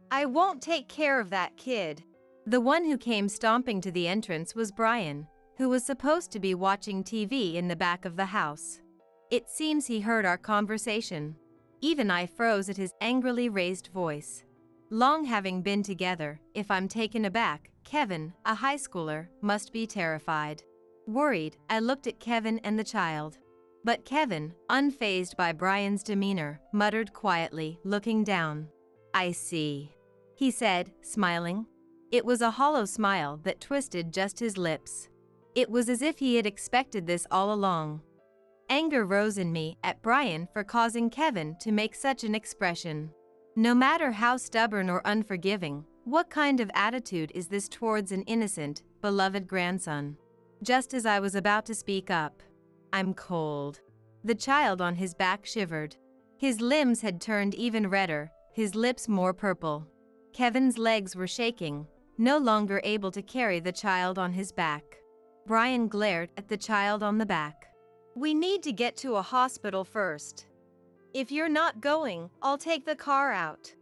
I won't take care of that kid. The one who came stomping to the entrance was Brian, who was supposed to be watching TV in the back of the house. It seems he heard our conversation. Even I froze at his angrily raised voice. Long having been together, if I'm taken aback, Kevin, a high schooler, must be terrified. Worried, I looked at Kevin and the child. But Kevin, unfazed by Brian's demeanor, muttered quietly, looking down. "I see," he said, smiling. It was a hollow smile that twisted just his lips. It was as if he had expected this all along. Anger rose in me at Brian for causing Kevin to make such an expression. No matter how stubborn or unforgiving, what kind of attitude is this towards an innocent, beloved grandson? Just as I was about to speak up, "I'm cold." The child on his back shivered. His limbs had turned even redder, his lips more purple. Kevin's legs were shaking, no longer able to carry the child on his back. Brian glared at the child on the back. "We need to get to a hospital first. If you're not going, I'll take the car out."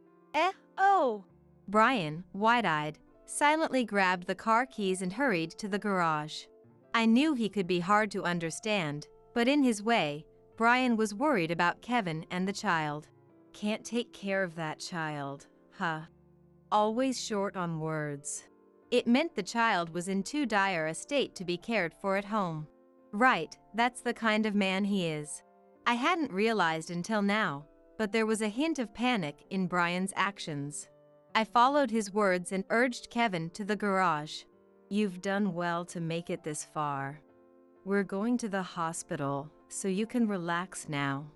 Oh. Brian, wide-eyed, silently grabbed the car keys and hurried to the garage. I knew he could be hard to understand, but in his way, Brian was worried about Kevin and the child. "Can't take care of that child, huh? Always short on words." It meant the child was in too dire a state to be cared for at home. Right, that's the kind of man he is. I hadn't realized until now, but there was a hint of panic in Brian's actions. I followed his words and urged Kevin to the garage. "You've done well to make it this far. We're going to the hospital, so you can relax now.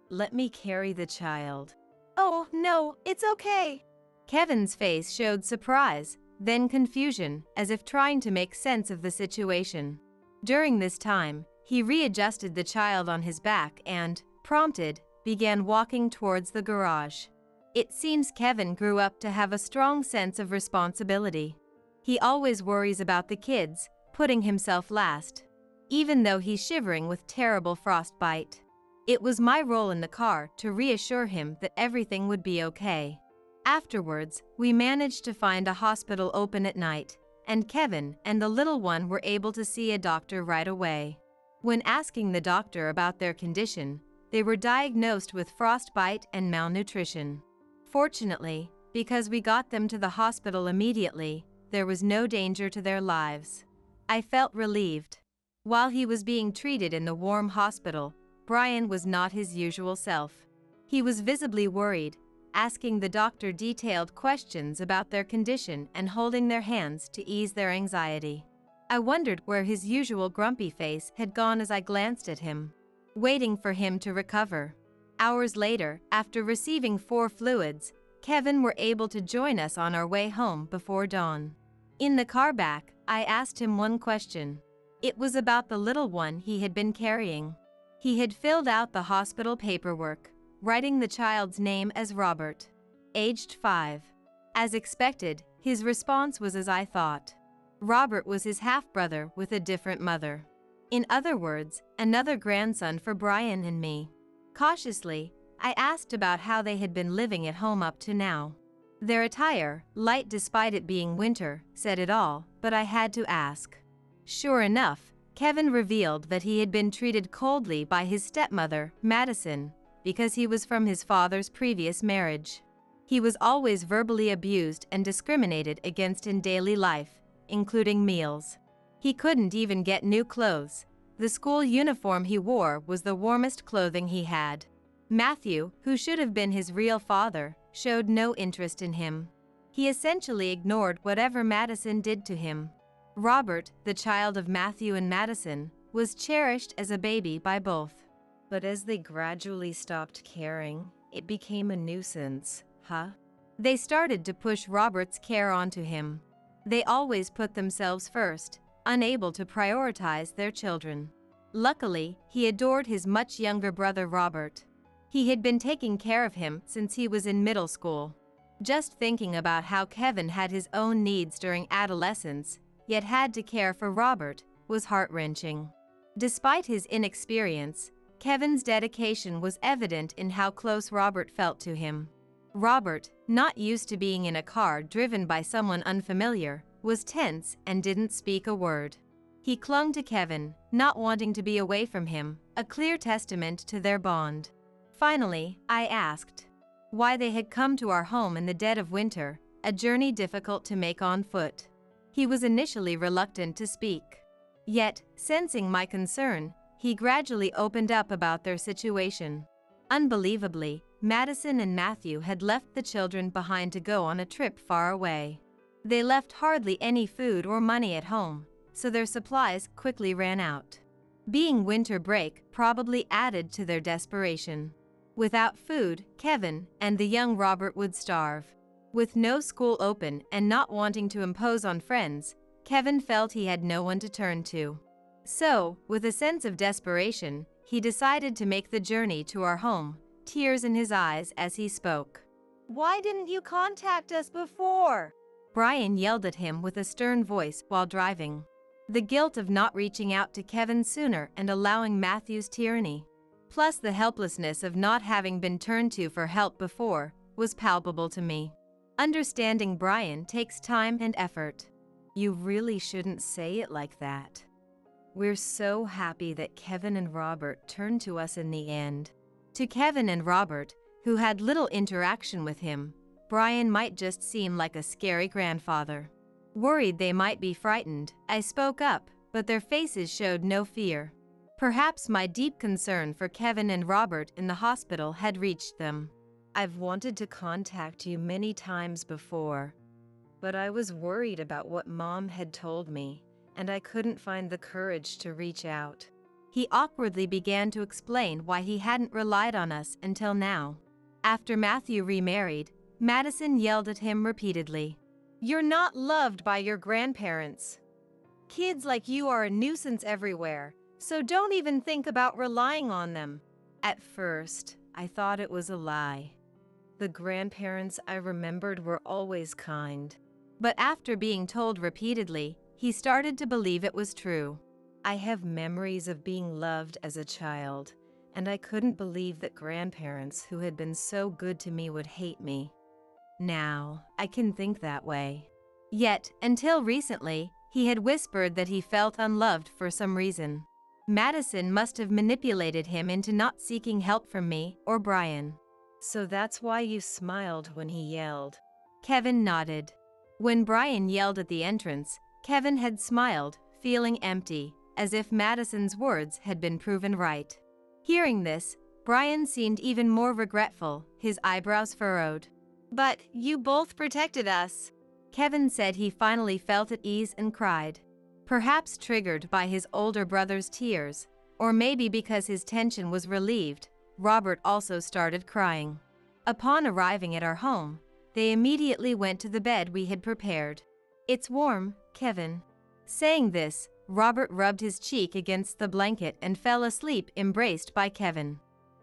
Let me carry the child." "Oh, no, it's okay." Kevin's face showed surprise, then confusion, as if trying to make sense of the situation. During this time, he readjusted the child on his back and, prompted, began walking towards the garage. It seems Kevin grew up to have a strong sense of responsibility. He always worries about the kids, putting himself last. Even though he's shivering with terrible frostbite. It was my role in the car to reassure him that everything would be okay. Afterwards, we managed to find a hospital open at night, and Kevin and the little one were able to see a doctor right away. When asking the doctor about their condition, they were diagnosed with frostbite and malnutrition. Fortunately, because we got them to the hospital immediately, there was no danger to their lives. I felt relieved. While he was being treated in the warm hospital, Brian was not his usual self. He was visibly worried, asking the doctor detailed questions about their condition and holding their hands to ease their anxiety. I wondered where his usual grumpy face had gone as I glanced at him, waiting for him to recover. Hours later, after receiving 4 fluids, Kevin were able to join us on our way home before dawn. In the car back, I asked him one question. It was about the little one he had been carrying. He had filled out the hospital paperwork, writing the child's name as Robert, aged 5. As expected, his response was as I thought. Robert was his half-brother with a different mother. In other words, another grandson for Brian and me. Cautiously, I asked about how they had been living at home up to now. Their attire, light despite it being winter, said it all, but I had to ask. Sure enough, Kevin revealed that he had been treated coldly by his stepmother, Madison, because he was from his father's previous marriage. He was always verbally abused and discriminated against in daily life, including meals. He couldn't even get new clothes. The school uniform he wore was the warmest clothing he had. Matthew, who should have been his real father, showed no interest in him. He essentially ignored whatever Madison did to him. Robert, the child of Matthew and Madison, was cherished as a baby by both. But as they gradually stopped caring, it became a nuisance, huh? They started to push Robert's care onto him. They always put themselves first, unable to prioritize their children. Luckily, he adored his much younger brother Robert. He had been taking care of him since he was in middle school. Just thinking about how Kevin had his own needs during adolescence, yet had to care for Robert, was heart-wrenching. Despite his inexperience, Kevin's dedication was evident in how close Robert felt to him. Robert, not used to being in a car driven by someone unfamiliar, was tense and didn't speak a word. He clung to Kevin, not wanting to be away from him, a clear testament to their bond. Finally, I asked why they had come to our home in the dead of winter, a journey difficult to make on foot. He was initially reluctant to speak. Yet, sensing my concern, he gradually opened up about their situation. Unbelievably, Madison and Matthew had left the children behind to go on a trip far away. They left hardly any food or money at home, so their supplies quickly ran out. Being winter break probably added to their desperation. Without food, Kevin and the young Robert would starve. With no school open and not wanting to impose on friends, Kevin felt he had no one to turn to. So, with a sense of desperation, he decided to make the journey to our home, tears in his eyes as he spoke. Why didn't you contact us before? Brian yelled at him with a stern voice while driving. The guilt of not reaching out to Kevin sooner and allowing Matthew's tyranny, plus the helplessness of not having been turned to for help before, was palpable to me. Understanding Brian takes time and effort. You really shouldn't say it like that. We're so happy that Kevin and Robert turned to us in the end. To Kevin and Robert, who had little interaction with him, Brian might just seem like a scary grandfather. Worried they might be frightened, I spoke up, but their faces showed no fear. Perhaps my deep concern for Kevin and Robert in the hospital had reached them. I've wanted to contact you many times before, but I was worried about what Mom had told me, and I couldn't find the courage to reach out. He awkwardly began to explain why he hadn't relied on us until now. After Matthew remarried, Madison yelled at him repeatedly. You're not loved by your grandparents. Kids like you are a nuisance everywhere, so don't even think about relying on them. At first, I thought it was a lie. The grandparents I remembered were always kind. But after being told repeatedly, he started to believe it was true. I have memories of being loved as a child, and I couldn't believe that grandparents who had been so good to me would hate me. Now, I can think that way. Yet, until recently, he had whispered that he felt unloved for some reason. Madison must have manipulated him into not seeking help from me or Brian. So that's why you smiled when he yelled. Kevin nodded. When Brian yelled at the entrance, Kevin had smiled, feeling empty, as if Madison's words had been proven right. Hearing this, Brian seemed even more regretful, his eyebrows furrowed. But you both protected us. Kevin said he finally felt at ease and cried. Perhaps triggered by his older brother's tears, or maybe because his tension was relieved, Robert also started crying. Upon arriving at our home, they immediately went to the bed we had prepared. It's warm, Kevin. Saying this, Robert rubbed his cheek against the blanket and fell asleep embraced by Kevin.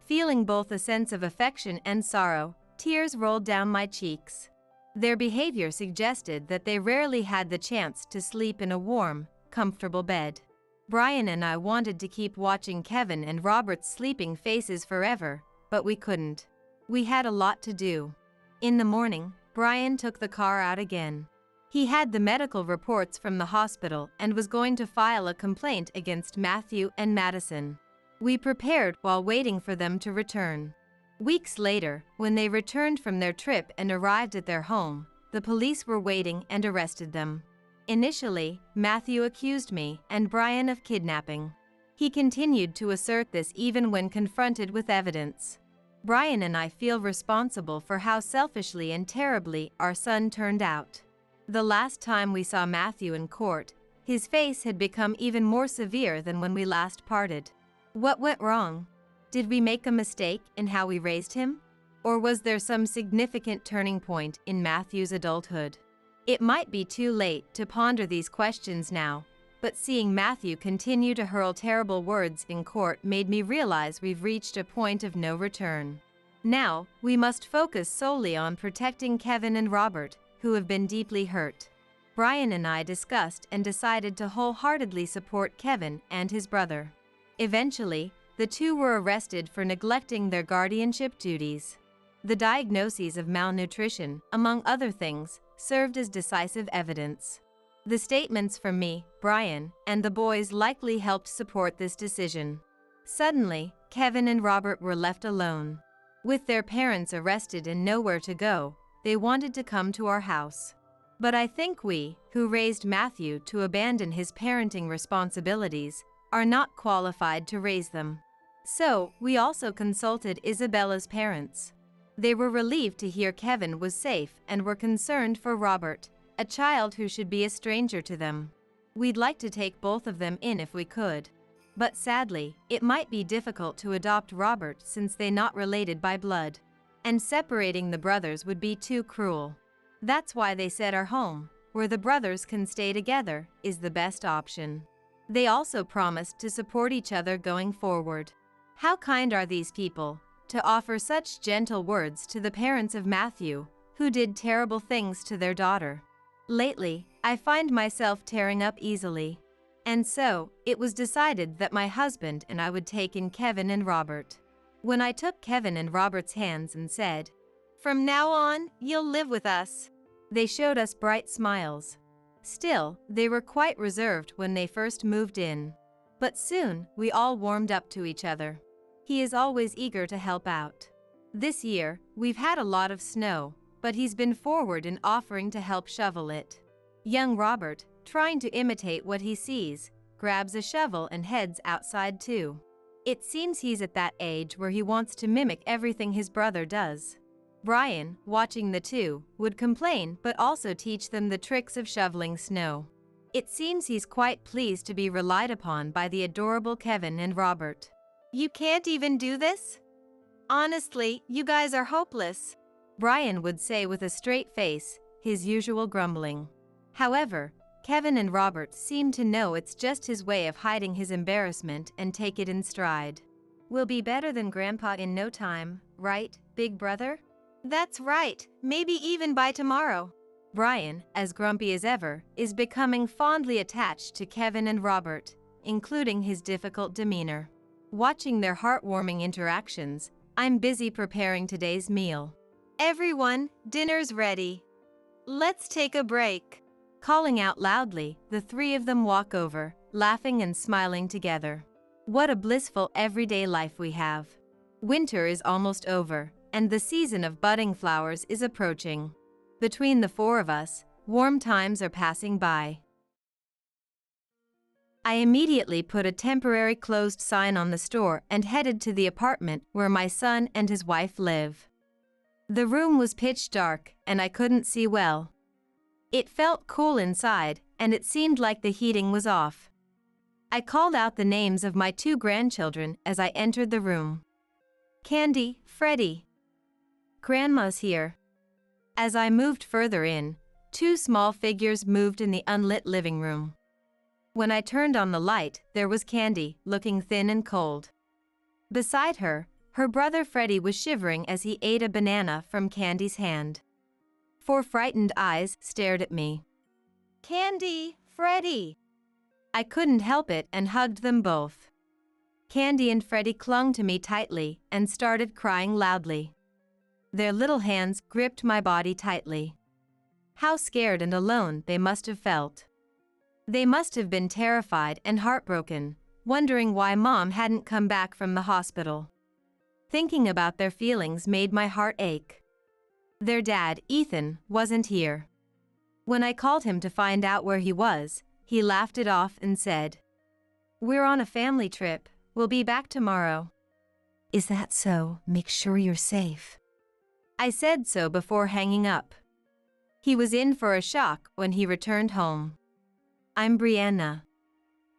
Feeling both a sense of affection and sorrow, tears rolled down my cheeks. Their behavior suggested that they rarely had the chance to sleep in a warm, comfortable bed. Brian and I wanted to keep watching Kevin and Robert's sleeping faces forever, but we couldn't. We had a lot to do. In the morning, Brian took the car out again. He had the medical reports from the hospital and was going to file a complaint against Matthew and Madison. We prepared while waiting for them to return. Weeks later, when they returned from their trip and arrived at their home, the police were waiting and arrested them. Initially, Matthew accused me and Brian of kidnapping. He continued to assert this even when confronted with evidence. Brian and I feel responsible for how selfishly and terribly our son turned out. The last time we saw Matthew in court, his face had become even more severe than when we last parted. What went wrong? Did we make a mistake in how we raised him? Or was there some significant turning point in Matthew's adulthood? It might be too late to ponder these questions now, but seeing Matthew continue to hurl terrible words in court made me realize we've reached a point of no return. Now, we must focus solely on protecting Kevin and Robert, who have been deeply hurt. Brian and I discussed and decided to wholeheartedly support Kevin and his brother. Eventually, the two were arrested for neglecting their guardianship duties. The diagnoses of malnutrition, among other things, served as decisive evidence. The statements from me, Brian, and the boys likely helped support this decision. Suddenly, Kevin and Robert were left alone. With their parents arrested and nowhere to go, they wanted to come to our house. But I think we, who raised Matthew to abandon his parenting responsibilities, are not qualified to raise them. So, we also consulted Isabella's parents. They were relieved to hear Kevin was safe and were concerned for Robert, a child who should be a stranger to them. We'd like to take both of them in if we could. But sadly, it might be difficult to adopt Robert since they're not related by blood. And separating the brothers would be too cruel. That's why they said our home, where the brothers can stay together, is the best option. They also promised to support each other going forward. How kind are these people, to offer such gentle words to the parents of Matthew, who did terrible things to their daughter. Lately, I find myself tearing up easily. And so, it was decided that my husband and I would take in Kevin and Robert. When I took Kevin and Robert's hands and said, "From now on, you'll live with us," they showed us bright smiles. Still, they were quite reserved when they first moved in. But soon, we all warmed up to each other. He is always eager to help out. This year, we've had a lot of snow, but he's been forward in offering to help shovel it. Young Robert, trying to imitate what he sees, grabs a shovel and heads outside too. It seems he's at that age where he wants to mimic everything his brother does. Brian, watching the two, would complain but also teach them the tricks of shoveling snow. It seems he's quite pleased to be relied upon by the adorable Kevin and Robert. "You can't even do this? Honestly, you guys are hopeless," Brian would say with a straight face, his usual grumbling. However, Kevin and Robert seem to know it's just his way of hiding his embarrassment and take it in stride. "We'll be better than Grandpa in no time, right, big brother?" "That's right, maybe even by tomorrow." Brian, as grumpy as ever, is becoming fondly attached to Kevin and Robert, including his difficult demeanor. Watching their heartwarming interactions, I'm busy preparing today's meal. "Everyone, dinner's ready. Let's take a break." Calling out loudly, the three of them walk over, laughing and smiling together. What a blissful everyday life we have. Winter is almost over, and the season of budding flowers is approaching. Between the four of us, warm times are passing by. I immediately put a temporary closed sign on the store and headed to the apartment where my son and his wife live. The room was pitch dark, and I couldn't see well. It felt cool inside, and it seemed like the heating was off. I called out the names of my two grandchildren as I entered the room. "Candy, Freddie. Grandma's here." As I moved further in, two small figures moved in the unlit living room. When I turned on the light, there was Candy, looking thin and cold. Beside her, her brother Freddie was shivering as he ate a banana from Candy's hand. 4 frightened eyes stared at me. "Candy, Freddie." I couldn't help it and hugged them both. Candy and Freddie clung to me tightly and started crying loudly. Their little hands gripped my body tightly. How scared and alone they must have felt. They must have been terrified and heartbroken, wondering why Mom hadn't come back from the hospital. Thinking about their feelings made my heart ache. Their dad, Ethan, wasn't here. When I called him to find out where he was, he laughed it off and said, "We're on a family trip, we'll be back tomorrow." "Is that so? Make sure you're safe." I said so before hanging up. He was in for a shock when he returned home. I'm Brianna.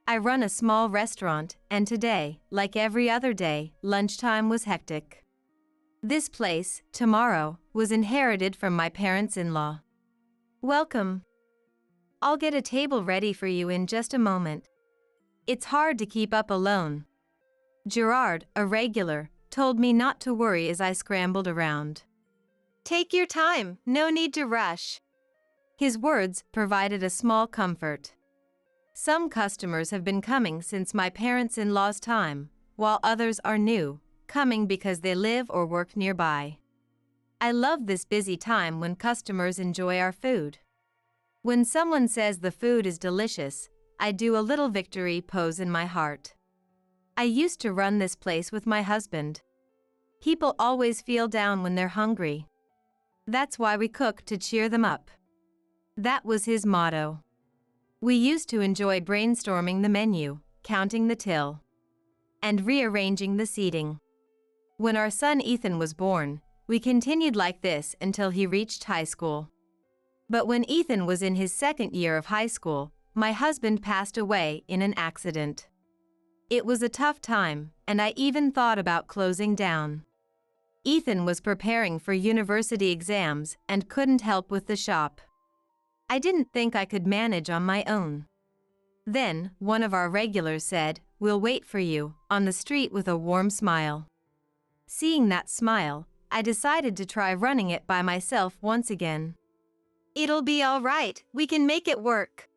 I run a small restaurant, and today, like every other day, lunchtime was hectic. This place, tomorrow, was inherited from my parents-in-law. "Welcome. I'll get a table ready for you in just a moment." It's hard to keep up alone. Gerard, a regular, told me not to worry as I scrambled around. "Take your time, no need to rush." His words provided a small comfort. Some customers have been coming since my parents-in-law's time, while others are new, coming because they live or work nearby. I love this busy time when customers enjoy our food. When someone says the food is delicious, I do a little victory pose in my heart. I used to run this place with my husband. People always feel down when they're hungry. That's why we cook to cheer them up. That was his motto. We used to enjoy brainstorming the menu, counting the till, and rearranging the seating. When our son Ethan was born, we continued like this until he reached high school. But when Ethan was in his second year of high school, my husband passed away in an accident. It was a tough time, and I even thought about closing down. Ethan was preparing for university exams and couldn't help with the shop. I didn't think I could manage on my own. Then, one of our regulars said, "We'll wait for you," on the street with a warm smile. Seeing that smile, I decided to try running it by myself once again. It'll be all right, we can make it work.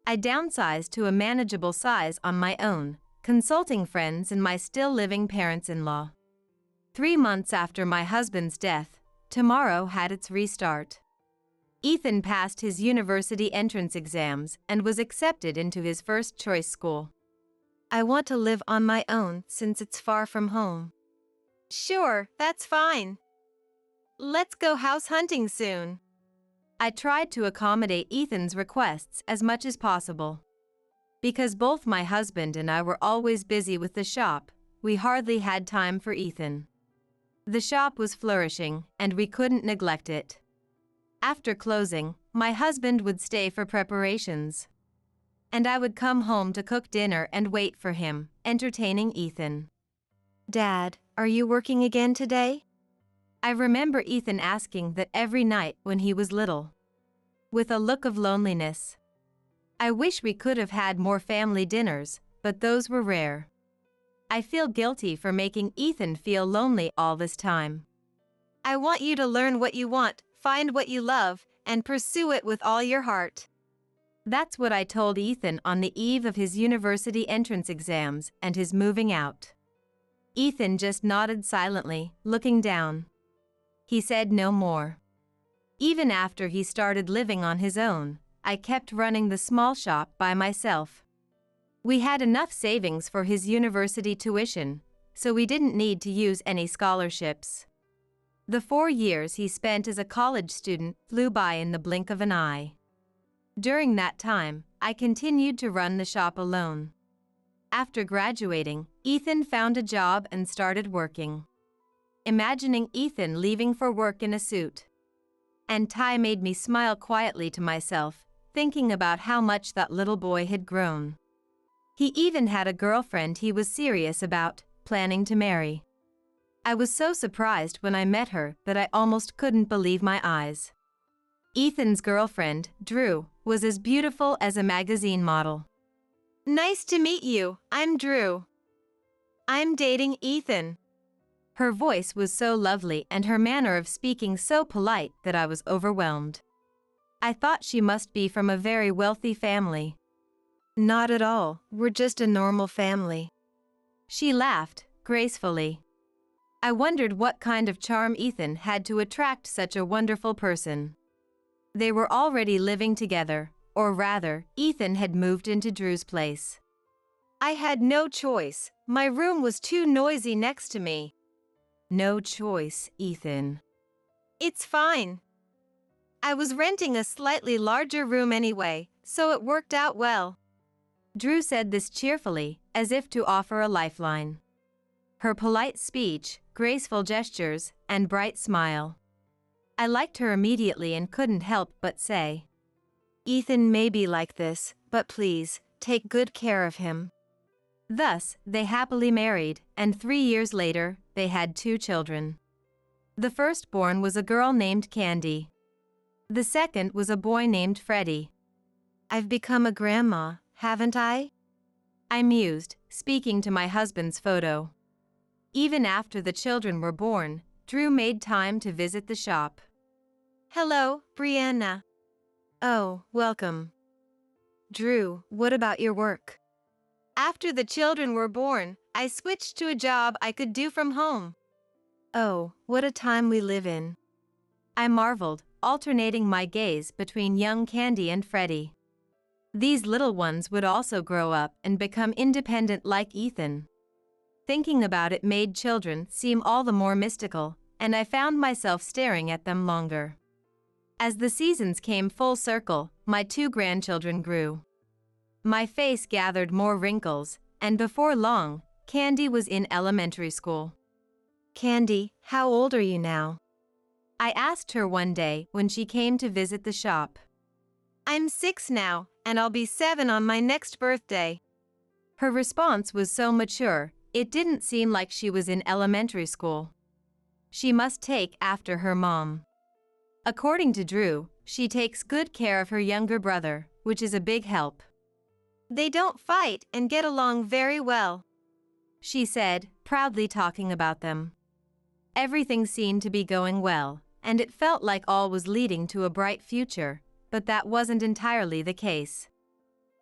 I downsized to a manageable size on my own, consulting friends and my still living parents-in-law. 3 months after my husband's death, tomorrow had its restart. Ethan passed his university entrance exams and was accepted into his first choice school. I want to live on my own since it's far from home. Sure, that's fine. Let's go house hunting soon. I tried to accommodate Ethan's requests as much as possible. Because both my husband and I were always busy with the shop, we hardly had time for Ethan. The shop was flourishing, and we couldn't neglect it. After closing, my husband would stay for preparations. And I would come home to cook dinner and wait for him, entertaining Ethan. Dad, are you working again today? I remember Ethan asking that every night when he was little. With a look of loneliness. I wish we could have had more family dinners, but those were rare. I feel guilty for making Ethan feel lonely all this time. I want you to learn what you want, find what you love, and pursue it with all your heart. That's what I told Ethan on the eve of his university entrance exams and his moving out. Ethan just nodded silently, looking down. He said no more. Even after he started living on his own, I kept running the small shop by myself. We had enough savings for his university tuition, so we didn't need to use any scholarships. The 4 years he spent as a college student flew by in the blink of an eye. During that time, I continued to run the shop alone. After graduating, Ethan found a job and started working. Imagining Ethan leaving for work in a suit and tie made me smile quietly to myself, thinking about how much that little boy had grown. He even had a girlfriend he was serious about, planning to marry. I was so surprised when I met her that I almost couldn't believe my eyes. Ethan's girlfriend, Drew, was as beautiful as a magazine model. Nice to meet you, I'm Drew. I'm dating Ethan. Her voice was so lovely and her manner of speaking so polite that I was overwhelmed. I thought she must be from a very wealthy family. Not at all, we're just a normal family. She laughed, gracefully. I wondered what kind of charm Ethan had to attract such a wonderful person. They were already living together, or rather, Ethan had moved into Drew's place. I had no choice, my room was too noisy next to me. No choice, Ethan. It's fine. I was renting a slightly larger room anyway, so it worked out well. Drew said this cheerfully, as if to offer a lifeline. Her polite speech, graceful gestures, and bright smile. I liked her immediately and couldn't help but say, Ethan may be like this, but please, take good care of him. Thus, they happily married, and 3 years later, they had 2 children. The firstborn was a girl named Candy. The second was a boy named Freddie. I've become a grandma, haven't I? I mused, speaking to my husband's photo. Even after the children were born, Drew made time to visit the shop. Hello, Brianna. Oh, welcome. Drew, what about your work? After the children were born, I switched to a job I could do from home. Oh, what a time we live in. I marveled, alternating my gaze between young Candy and Freddie. These little ones would also grow up and become independent like Ethan. Thinking about it made children seem all the more mystical, and I found myself staring at them longer. As the seasons came full circle, my 2 grandchildren grew. My face gathered more wrinkles, and before long, Candy was in elementary school. Candy, how old are you now? I asked her one day when she came to visit the shop. I'm 6 now, and I'll be 7 on my next birthday. Her response was so mature, it didn't seem like she was in elementary school. She must take after her mom. According to Drew, she takes good care of her younger brother, which is a big help. They don't fight and get along very well, she said, proudly talking about them. Everything seemed to be going well, and it felt like all was leading to a bright future, but that wasn't entirely the case.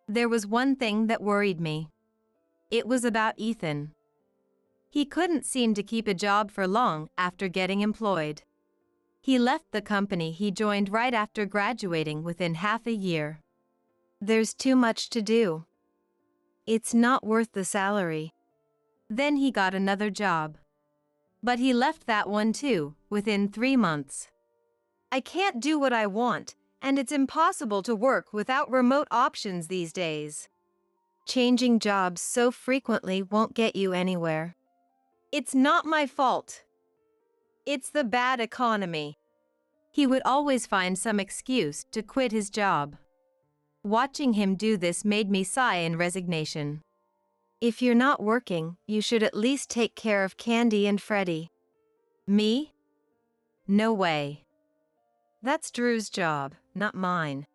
There was one thing that worried me. It was about Ethan. He couldn't seem to keep a job for long after getting employed. He left the company he joined right after graduating within half a year. There's too much to do. It's not worth the salary. Then he got another job. But he left that one too, within 3 months. I can't do what I want, and it's impossible to work without remote options these days. Changing jobs so frequently won't get you anywhere. It's not my fault. It's the bad economy. He would always find some excuse to quit his job. Watching him do this made me sigh in resignation. If you're not working, you should at least take care of Candy and Freddie. Me? No way. That's Drew's job, not mine.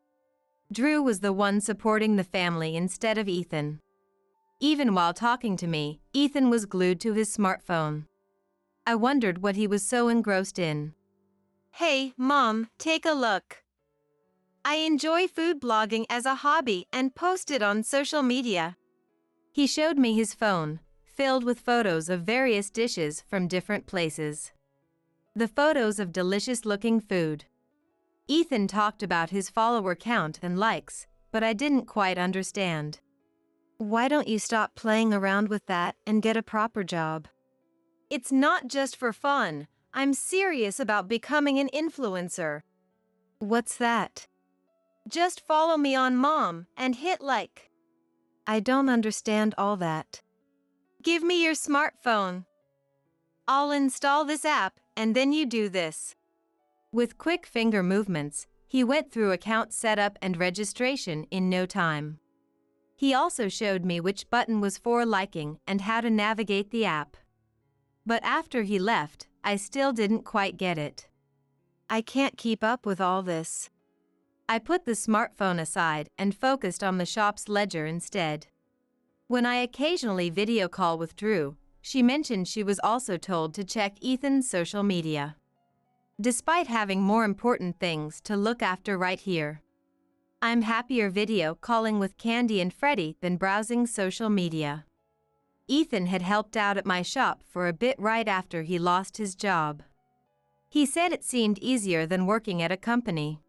Drew was the one supporting the family instead of Ethan. Even while talking to me, Ethan was glued to his smartphone. I wondered what he was so engrossed in. Hey, Mom, take a look. I enjoy food blogging as a hobby and post it on social media. He showed me his phone, filled with photos of various dishes from different places. The photos of delicious-looking food. Ethan talked about his follower count and likes, but I didn't quite understand. Why don't you stop playing around with that and get a proper job? It's not just for fun. I'm serious about becoming an influencer. What's that? Just follow me on Mom and hit like. I don't understand all that. Give me your smartphone. I'll install this app and then you do this. With quick finger movements, he went through account setup and registration in no time. He also showed me which button was for liking and how to navigate the app. But after he left, I still didn't quite get it. I can't keep up with all this. I put the smartphone aside and focused on the shop's ledger instead. When I occasionally video call with Drew, she mentioned she was also told to check Ethan's social media. Despite having more important things to look after right here, I'm happier video calling with Candy and Freddie than browsing social media. Ethan had helped out at my shop for a bit right after he lost his job. He said it seemed easier than working at a company.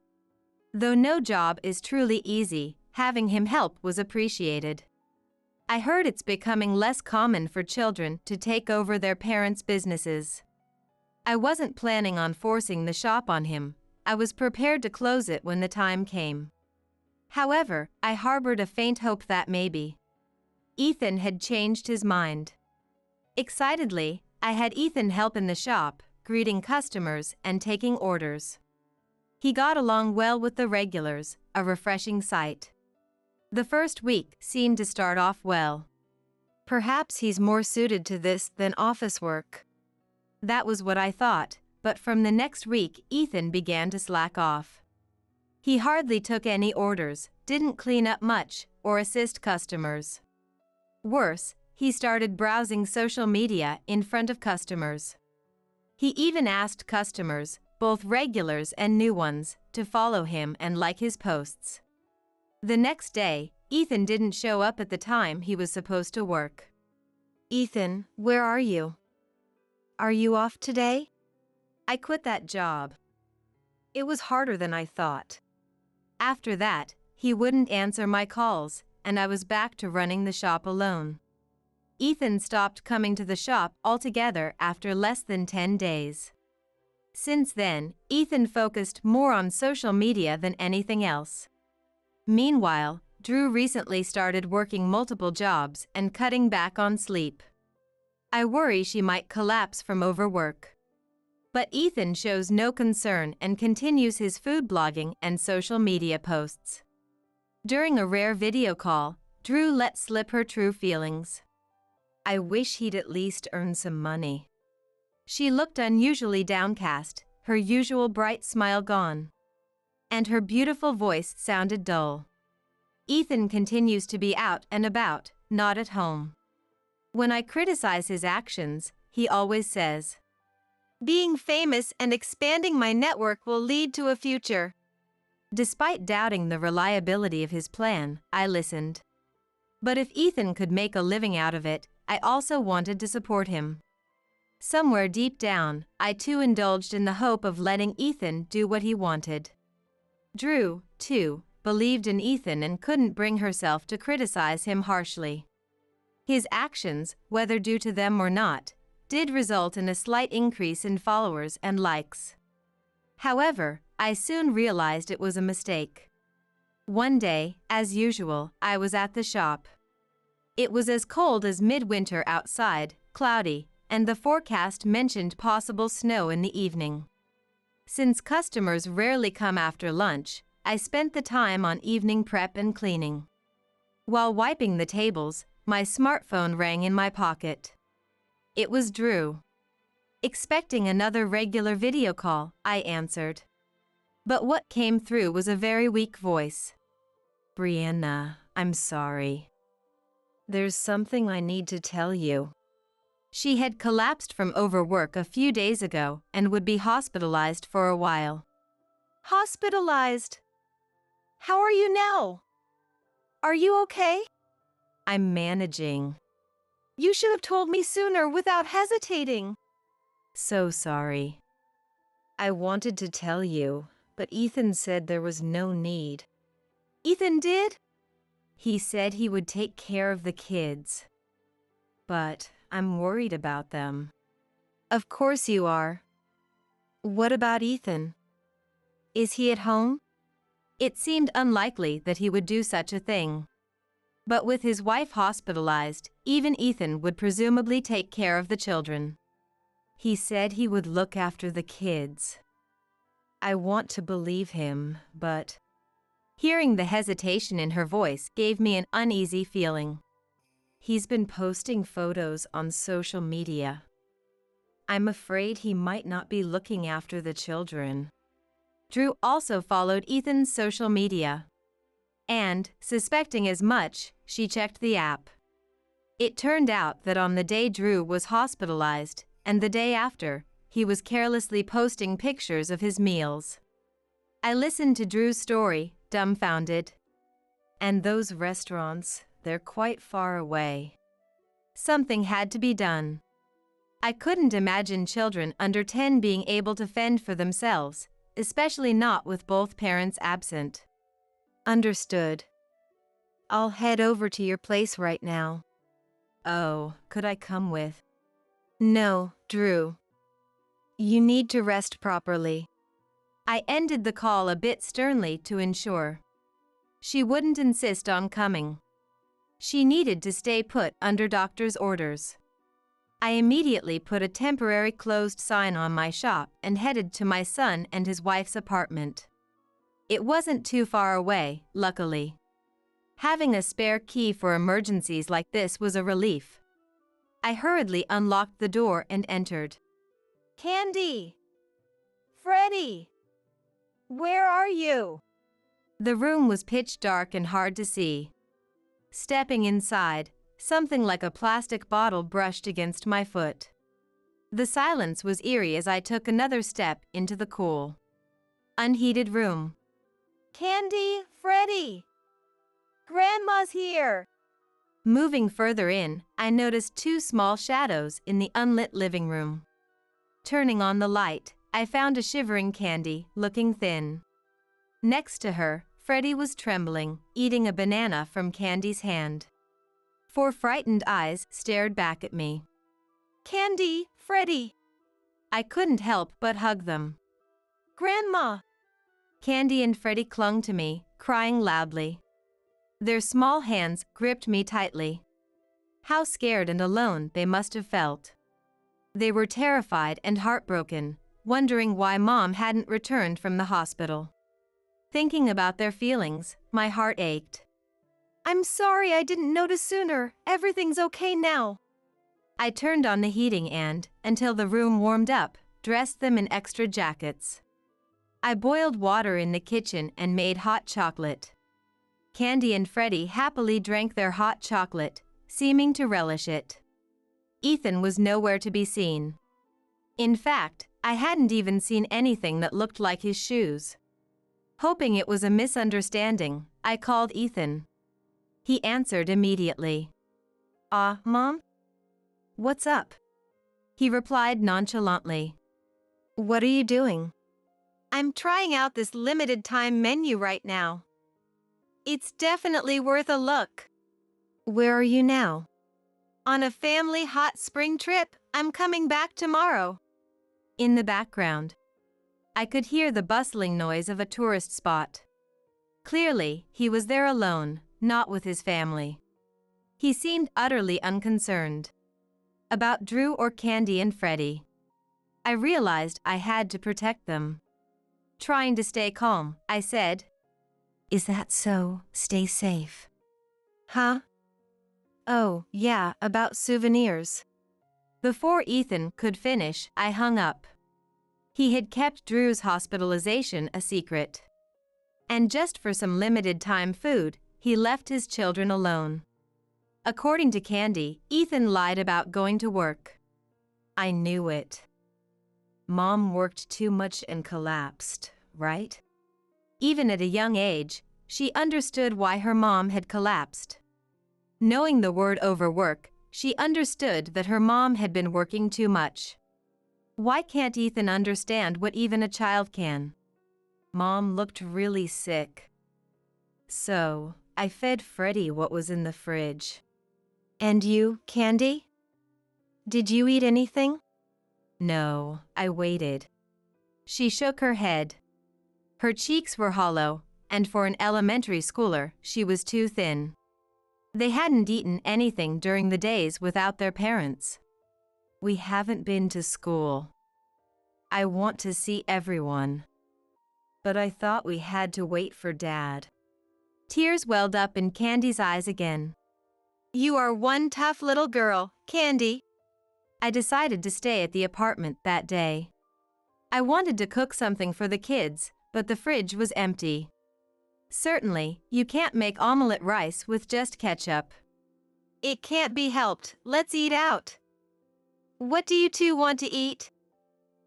Though no job is truly easy, having him help was appreciated. I heard it's becoming less common for children to take over their parents' businesses. I wasn't planning on forcing the shop on him. I was prepared to close it when the time came. However, I harbored a faint hope that maybe Ethan had changed his mind. Excitedly, I had Ethan help in the shop, greeting customers and taking orders. He got along well with the regulars, a refreshing sight. The first week seemed to start off well. Perhaps he's more suited to this than office work. That was what I thought, but from the next week Ethan began to slack off. He hardly took any orders, didn't clean up much, or assist customers. Worse, he started browsing social media in front of customers. He even asked customers, both regulars and new ones, to follow him and like his posts. The next day, Ethan didn't show up at the time he was supposed to work. Ethan, where are you? Are you off today? I quit that job. It was harder than I thought. After that, he wouldn't answer my calls, and I was back to running the shop alone. Ethan stopped coming to the shop altogether after less than 10 days. Since then, Ethan focused more on social media than anything else. Meanwhile, Drew recently started working multiple jobs and cutting back on sleep. I worry she might collapse from overwork. But Ethan shows no concern and continues his food blogging and social media posts. During a rare video call, Drew let slip her true feelings. "I wish he'd at least earn some money." She looked unusually downcast, her usual bright smile gone. And her beautiful voice sounded dull. Ethan continues to be out and about, not at home. When I criticize his actions, he always says, "Being famous and expanding my network will lead to a future." Despite doubting the reliability of his plan, I listened. But if Ethan could make a living out of it, I also wanted to support him. Somewhere deep down, I too indulged in the hope of letting Ethan do what he wanted. Drew, too, believed in Ethan and couldn't bring herself to criticize him harshly. His actions, whether due to them or not, did result in a slight increase in followers and likes. However, I soon realized it was a mistake. One day, as usual, I was at the shop. It was as cold as midwinter outside, cloudy, and the forecast mentioned possible snow in the evening. Since customers rarely come after lunch, I spent the time on evening prep and cleaning. While wiping the tables, my smartphone rang in my pocket. It was Drew. Expecting another regular video call, I answered. But what came through was a very weak voice. "Brianna, I'm sorry. There's something I need to tell you." She had collapsed from overwork a few days ago and would be hospitalized for a while. "Hospitalized? How are you now? Are you okay?" "I'm managing." "You should have told me sooner without hesitating." "So sorry. I wanted to tell you, but Ethan said there was no need." "Ethan did?" "He said he would take care of the kids. But I'm worried about them." "Of course you are. What about Ethan? Is he at home?" It seemed unlikely that he would do such a thing. But with his wife hospitalized, even Ethan would presumably take care of the children. "He said he would look after the kids." I want to believe him, but... Hearing the hesitation in her voice gave me an uneasy feeling. "He's been posting photos on social media. I'm afraid he might not be looking after the children." Drew also followed Ethan's social media. And, suspecting as much, she checked the app. It turned out that on the day Drew was hospitalized, and the day after, he was carelessly posting pictures of his meals. I listened to Drew's story, dumbfounded. And those restaurants, they're quite far away. Something had to be done. I couldn't imagine children under 10 being able to fend for themselves, especially not with both parents absent. "Understood. I'll head over to your place right now." "Oh, could I come with?" "No, Drew. You need to rest properly." I ended the call a bit sternly to ensure. She wouldn't insist on coming. She needed to stay put under doctor's orders. I immediately put a temporary closed sign on my shop and headed to my son and his wife's apartment. It wasn't too far away, luckily. Having a spare key for emergencies like this was a relief. I hurriedly unlocked the door and entered. "Candy! Freddie! Where are you?" The room was pitch dark and hard to see. Stepping inside, something like a plastic bottle brushed against my foot. The silence was eerie as I took another step into the cool, unheated room. "Candy, Freddie! Grandma's here!" Moving further in, I noticed two small shadows in the unlit living room. Turning on the light, I found a shivering Candy, looking thin. Next to her, Freddie was trembling, eating a banana from Candy's hand. 4 frightened eyes stared back at me. Candy, Freddie. I couldn't help but hug them. Grandma. Candy and Freddie clung to me, crying loudly. Their small hands gripped me tightly. How scared and alone they must have felt. They were terrified and heartbroken, wondering why Mom hadn't returned from the hospital. Thinking about their feelings, my heart ached. I'm sorry I didn't notice sooner. Everything's okay now. I turned on the heating and, until the room warmed up, dressed them in extra jackets. I boiled water in the kitchen and made hot chocolate. Candy and Freddie happily drank their hot chocolate, seeming to relish it. Ethan was nowhere to be seen. In fact, I hadn't even seen anything that looked like his shoes. Hoping it was a misunderstanding, I called Ethan. He answered immediately. Mom? What's up? He replied nonchalantly. What are you doing? I'm trying out this limited time menu right now. It's definitely worth a look. Where are you now? On a family hot spring trip. I'm coming back tomorrow. In the background, I could hear the bustling noise of a tourist spot. Clearly, he was there alone, not with his family. He seemed utterly unconcerned about Drew or Candy and Freddie. I realized I had to protect them. Trying to stay calm, I said, "Is that so? Stay safe." Huh? Oh, yeah, about souvenirs. Before Ethan could finish, I hung up. He had kept Drew's hospitalization a secret. And just for some limited time food, he left his children alone. According to Candy, Ethan lied about going to work. I knew it. Mom worked too much and collapsed, right? Even at a young age, she understood why her mom had collapsed. Knowing the word overwork, she understood that her mom had been working too much. Why can't Ethan understand what even a child can? Mom looked really sick. So, I fed Freddie what was in the fridge. And you, Candy? Did you eat anything? No, I waited. She shook her head. Her cheeks were hollow, and for an elementary schooler, she was too thin. They hadn't eaten anything during the days without their parents. We haven't been to school. I want to see everyone. But I thought we had to wait for Dad. Tears welled up in Candy's eyes again. You are one tough little girl, Candy. I decided to stay at the apartment that day. I wanted to cook something for the kids, but the fridge was empty. Certainly, you can't make omelette rice with just ketchup. It can't be helped. Let's eat out. What do you two want to eat?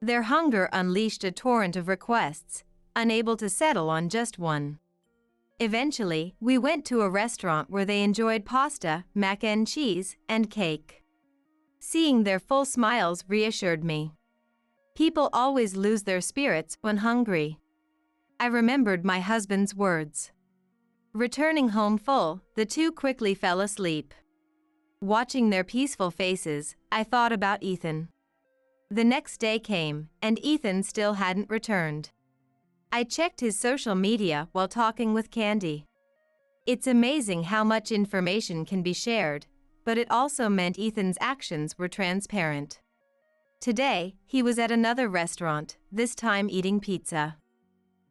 Their hunger unleashed a torrent of requests, unable to settle on just one. Eventually, we went to a restaurant where they enjoyed pasta, mac and cheese, and cake. Seeing their full smiles reassured me. People always lose their spirits when hungry. I remembered my husband's words. Returning home full, the two quickly fell asleep. Watching their peaceful faces, I thought about Ethan. The next day came, and Ethan still hadn't returned. I checked his social media while talking with Candy. It's amazing how much information can be shared, but it also meant Ethan's actions were transparent. Today, he was at another restaurant, this time eating pizza.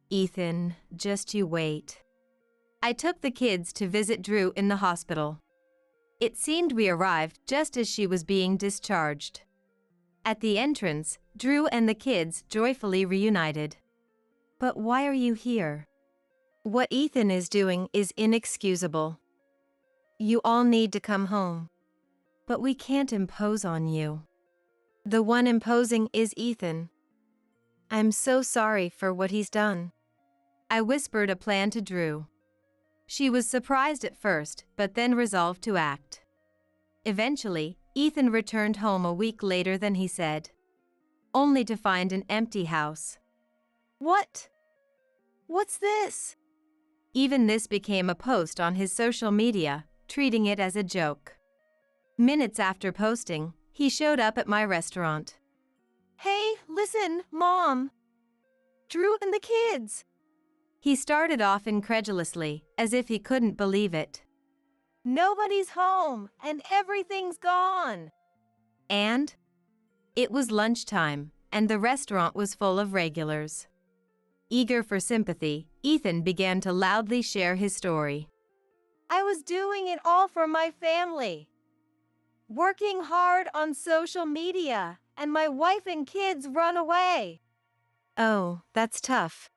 Ethan, just you wait. I took the kids to visit Drew in the hospital. It seemed we arrived just as she was being discharged. At the entrance, Drew and the kids joyfully reunited. But why are you here? What Ethan is doing is inexcusable. You all need to come home. But we can't impose on you. The one imposing is Ethan. I'm so sorry for what he's done. I whispered a plan to Drew. She was surprised at first, but then resolved to act. Eventually, Ethan returned home a week later than he said, only to find an empty house. What? What's this? Even this became a post on his social media, treating it as a joke. Minutes after posting, he showed up at my restaurant. Hey, listen, Mom. Drew and the kids. He started off incredulously, as if he couldn't believe it. Nobody's home, and everything's gone. And? It was lunchtime, and the restaurant was full of regulars. Eager for sympathy, Ethan began to loudly share his story. I was doing it all for my family. Working hard on social media, and my wife and kids run away. Oh, that's tough.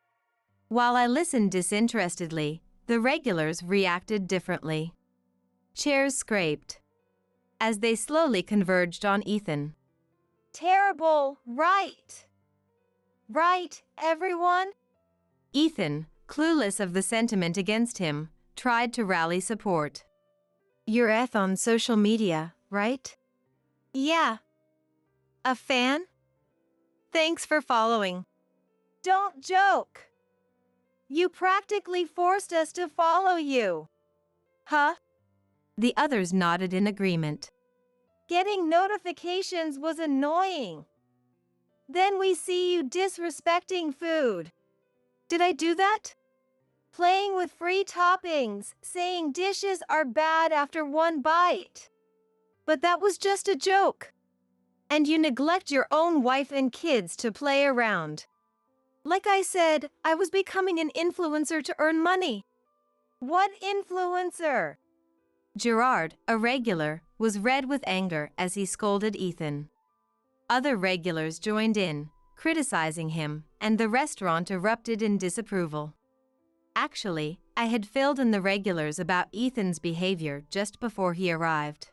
While I listened disinterestedly, the regulars reacted differently. Chairs scraped as they slowly converged on Ethan. Terrible, right? Right, everyone? Ethan, clueless of the sentiment against him, tried to rally support. You're Eth on social media, right? Yeah. A fan? Thanks for following. Don't joke. You practically forced us to follow you. Huh? The others nodded in agreement. Getting notifications was annoying. Then we see you disrespecting food. Did I do that? Playing with free toppings, saying dishes are bad after one bite. But that was just a joke. And you neglect your own wife and kids to play around. Like I said, I was becoming an influencer to earn money. What influencer? Gerard, a regular, was red with anger as he scolded Ethan. Other regulars joined in, criticizing him, and the restaurant erupted in disapproval. Actually, I had filled in the regulars about Ethan's behavior just before he arrived.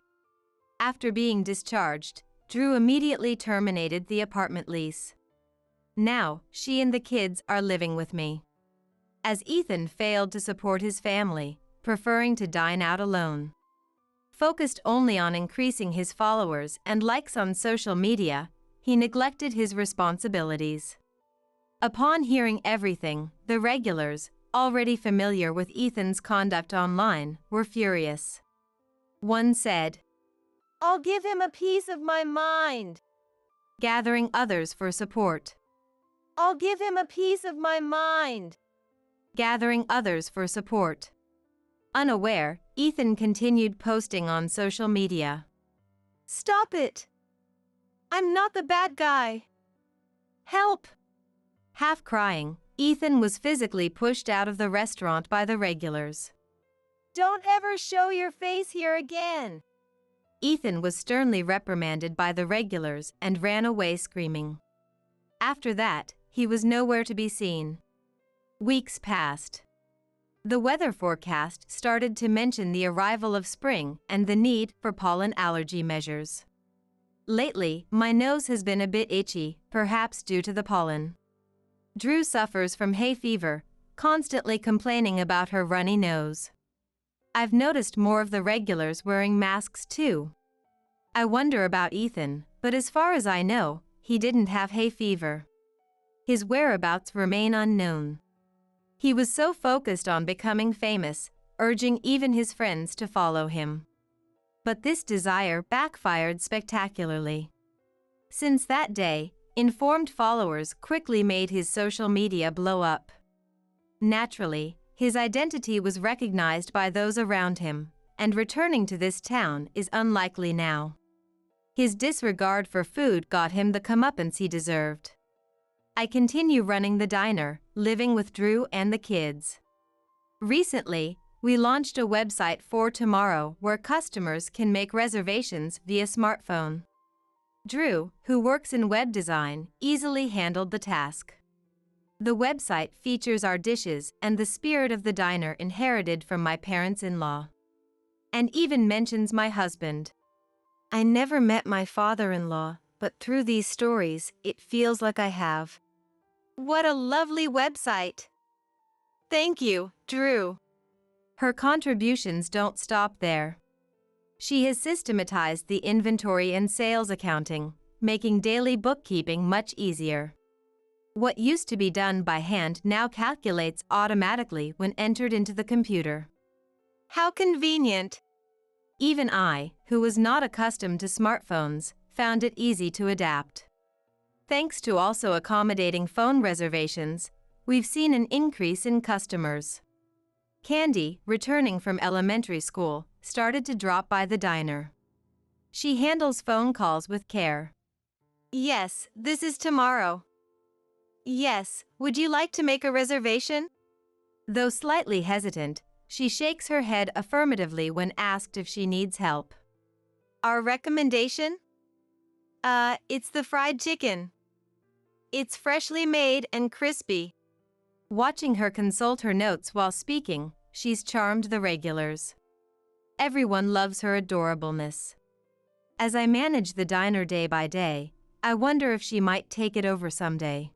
After being discharged, Drew immediately terminated the apartment lease. Now, she and the kids are living with me. As Ethan failed to support his family, preferring to dine out alone. Focused only on increasing his followers and likes on social media, he neglected his responsibilities. Upon hearing everything, the regulars, already familiar with Ethan's conduct online, were furious. One said, I'll give him a piece of my mind. Gathering others for support. I'll give him a piece of my mind. Gathering others for support. Unaware, Ethan continued posting on social media. Stop it. I'm not the bad guy. Help. Half crying, Ethan was physically pushed out of the restaurant by the regulars. Don't ever show your face here again. Ethan was sternly reprimanded by the regulars and ran away screaming. After that, he was nowhere to be seen. Weeks passed. The weather forecast started to mention the arrival of spring and the need for pollen allergy measures. Lately, my nose has been a bit itchy, perhaps due to the pollen. Drew suffers from hay fever, constantly complaining about her runny nose. I've noticed more of the regulars wearing masks too. I wonder about Ethan, but as far as I know, he didn't have hay fever. His whereabouts remain unknown. He was so focused on becoming famous, urging even his friends to follow him. But this desire backfired spectacularly. Since that day, informed followers quickly made his social media blow up. Naturally, his identity was recognized by those around him, and returning to this town is unlikely now. His disregard for food got him the comeuppance he deserved. I continue running the diner, living with Drew and the kids. Recently, we launched a website for tomorrow where customers can make reservations via smartphone. Drew, who works in web design, easily handled the task. The website features our dishes and the spirit of the diner inherited from my parents-in-law. And even mentions my husband. I never met my father-in-law, but through these stories, it feels like I have. What a lovely website. Thank you, Drew. Her contributions don't stop there. She has systematized the inventory and sales accounting, making daily bookkeeping much easier. What used to be done by hand now calculates automatically when entered into the computer. How convenient. Even I, who was not accustomed to smartphones, found it easy to adapt. Thanks to also accommodating phone reservations, we've seen an increase in customers. Candy, returning from elementary school, started to drop by the diner. She handles phone calls with care. Yes, this is tomorrow. Yes, would you like to make a reservation? Though slightly hesitant, she shakes her head affirmatively when asked if she needs help. Our recommendation? It's the fried chicken. It's freshly made and crispy. Watching her consult her notes while speaking, she's charmed the regulars. Everyone loves her adorableness. As I manage the diner day by day, I wonder if she might take it over someday.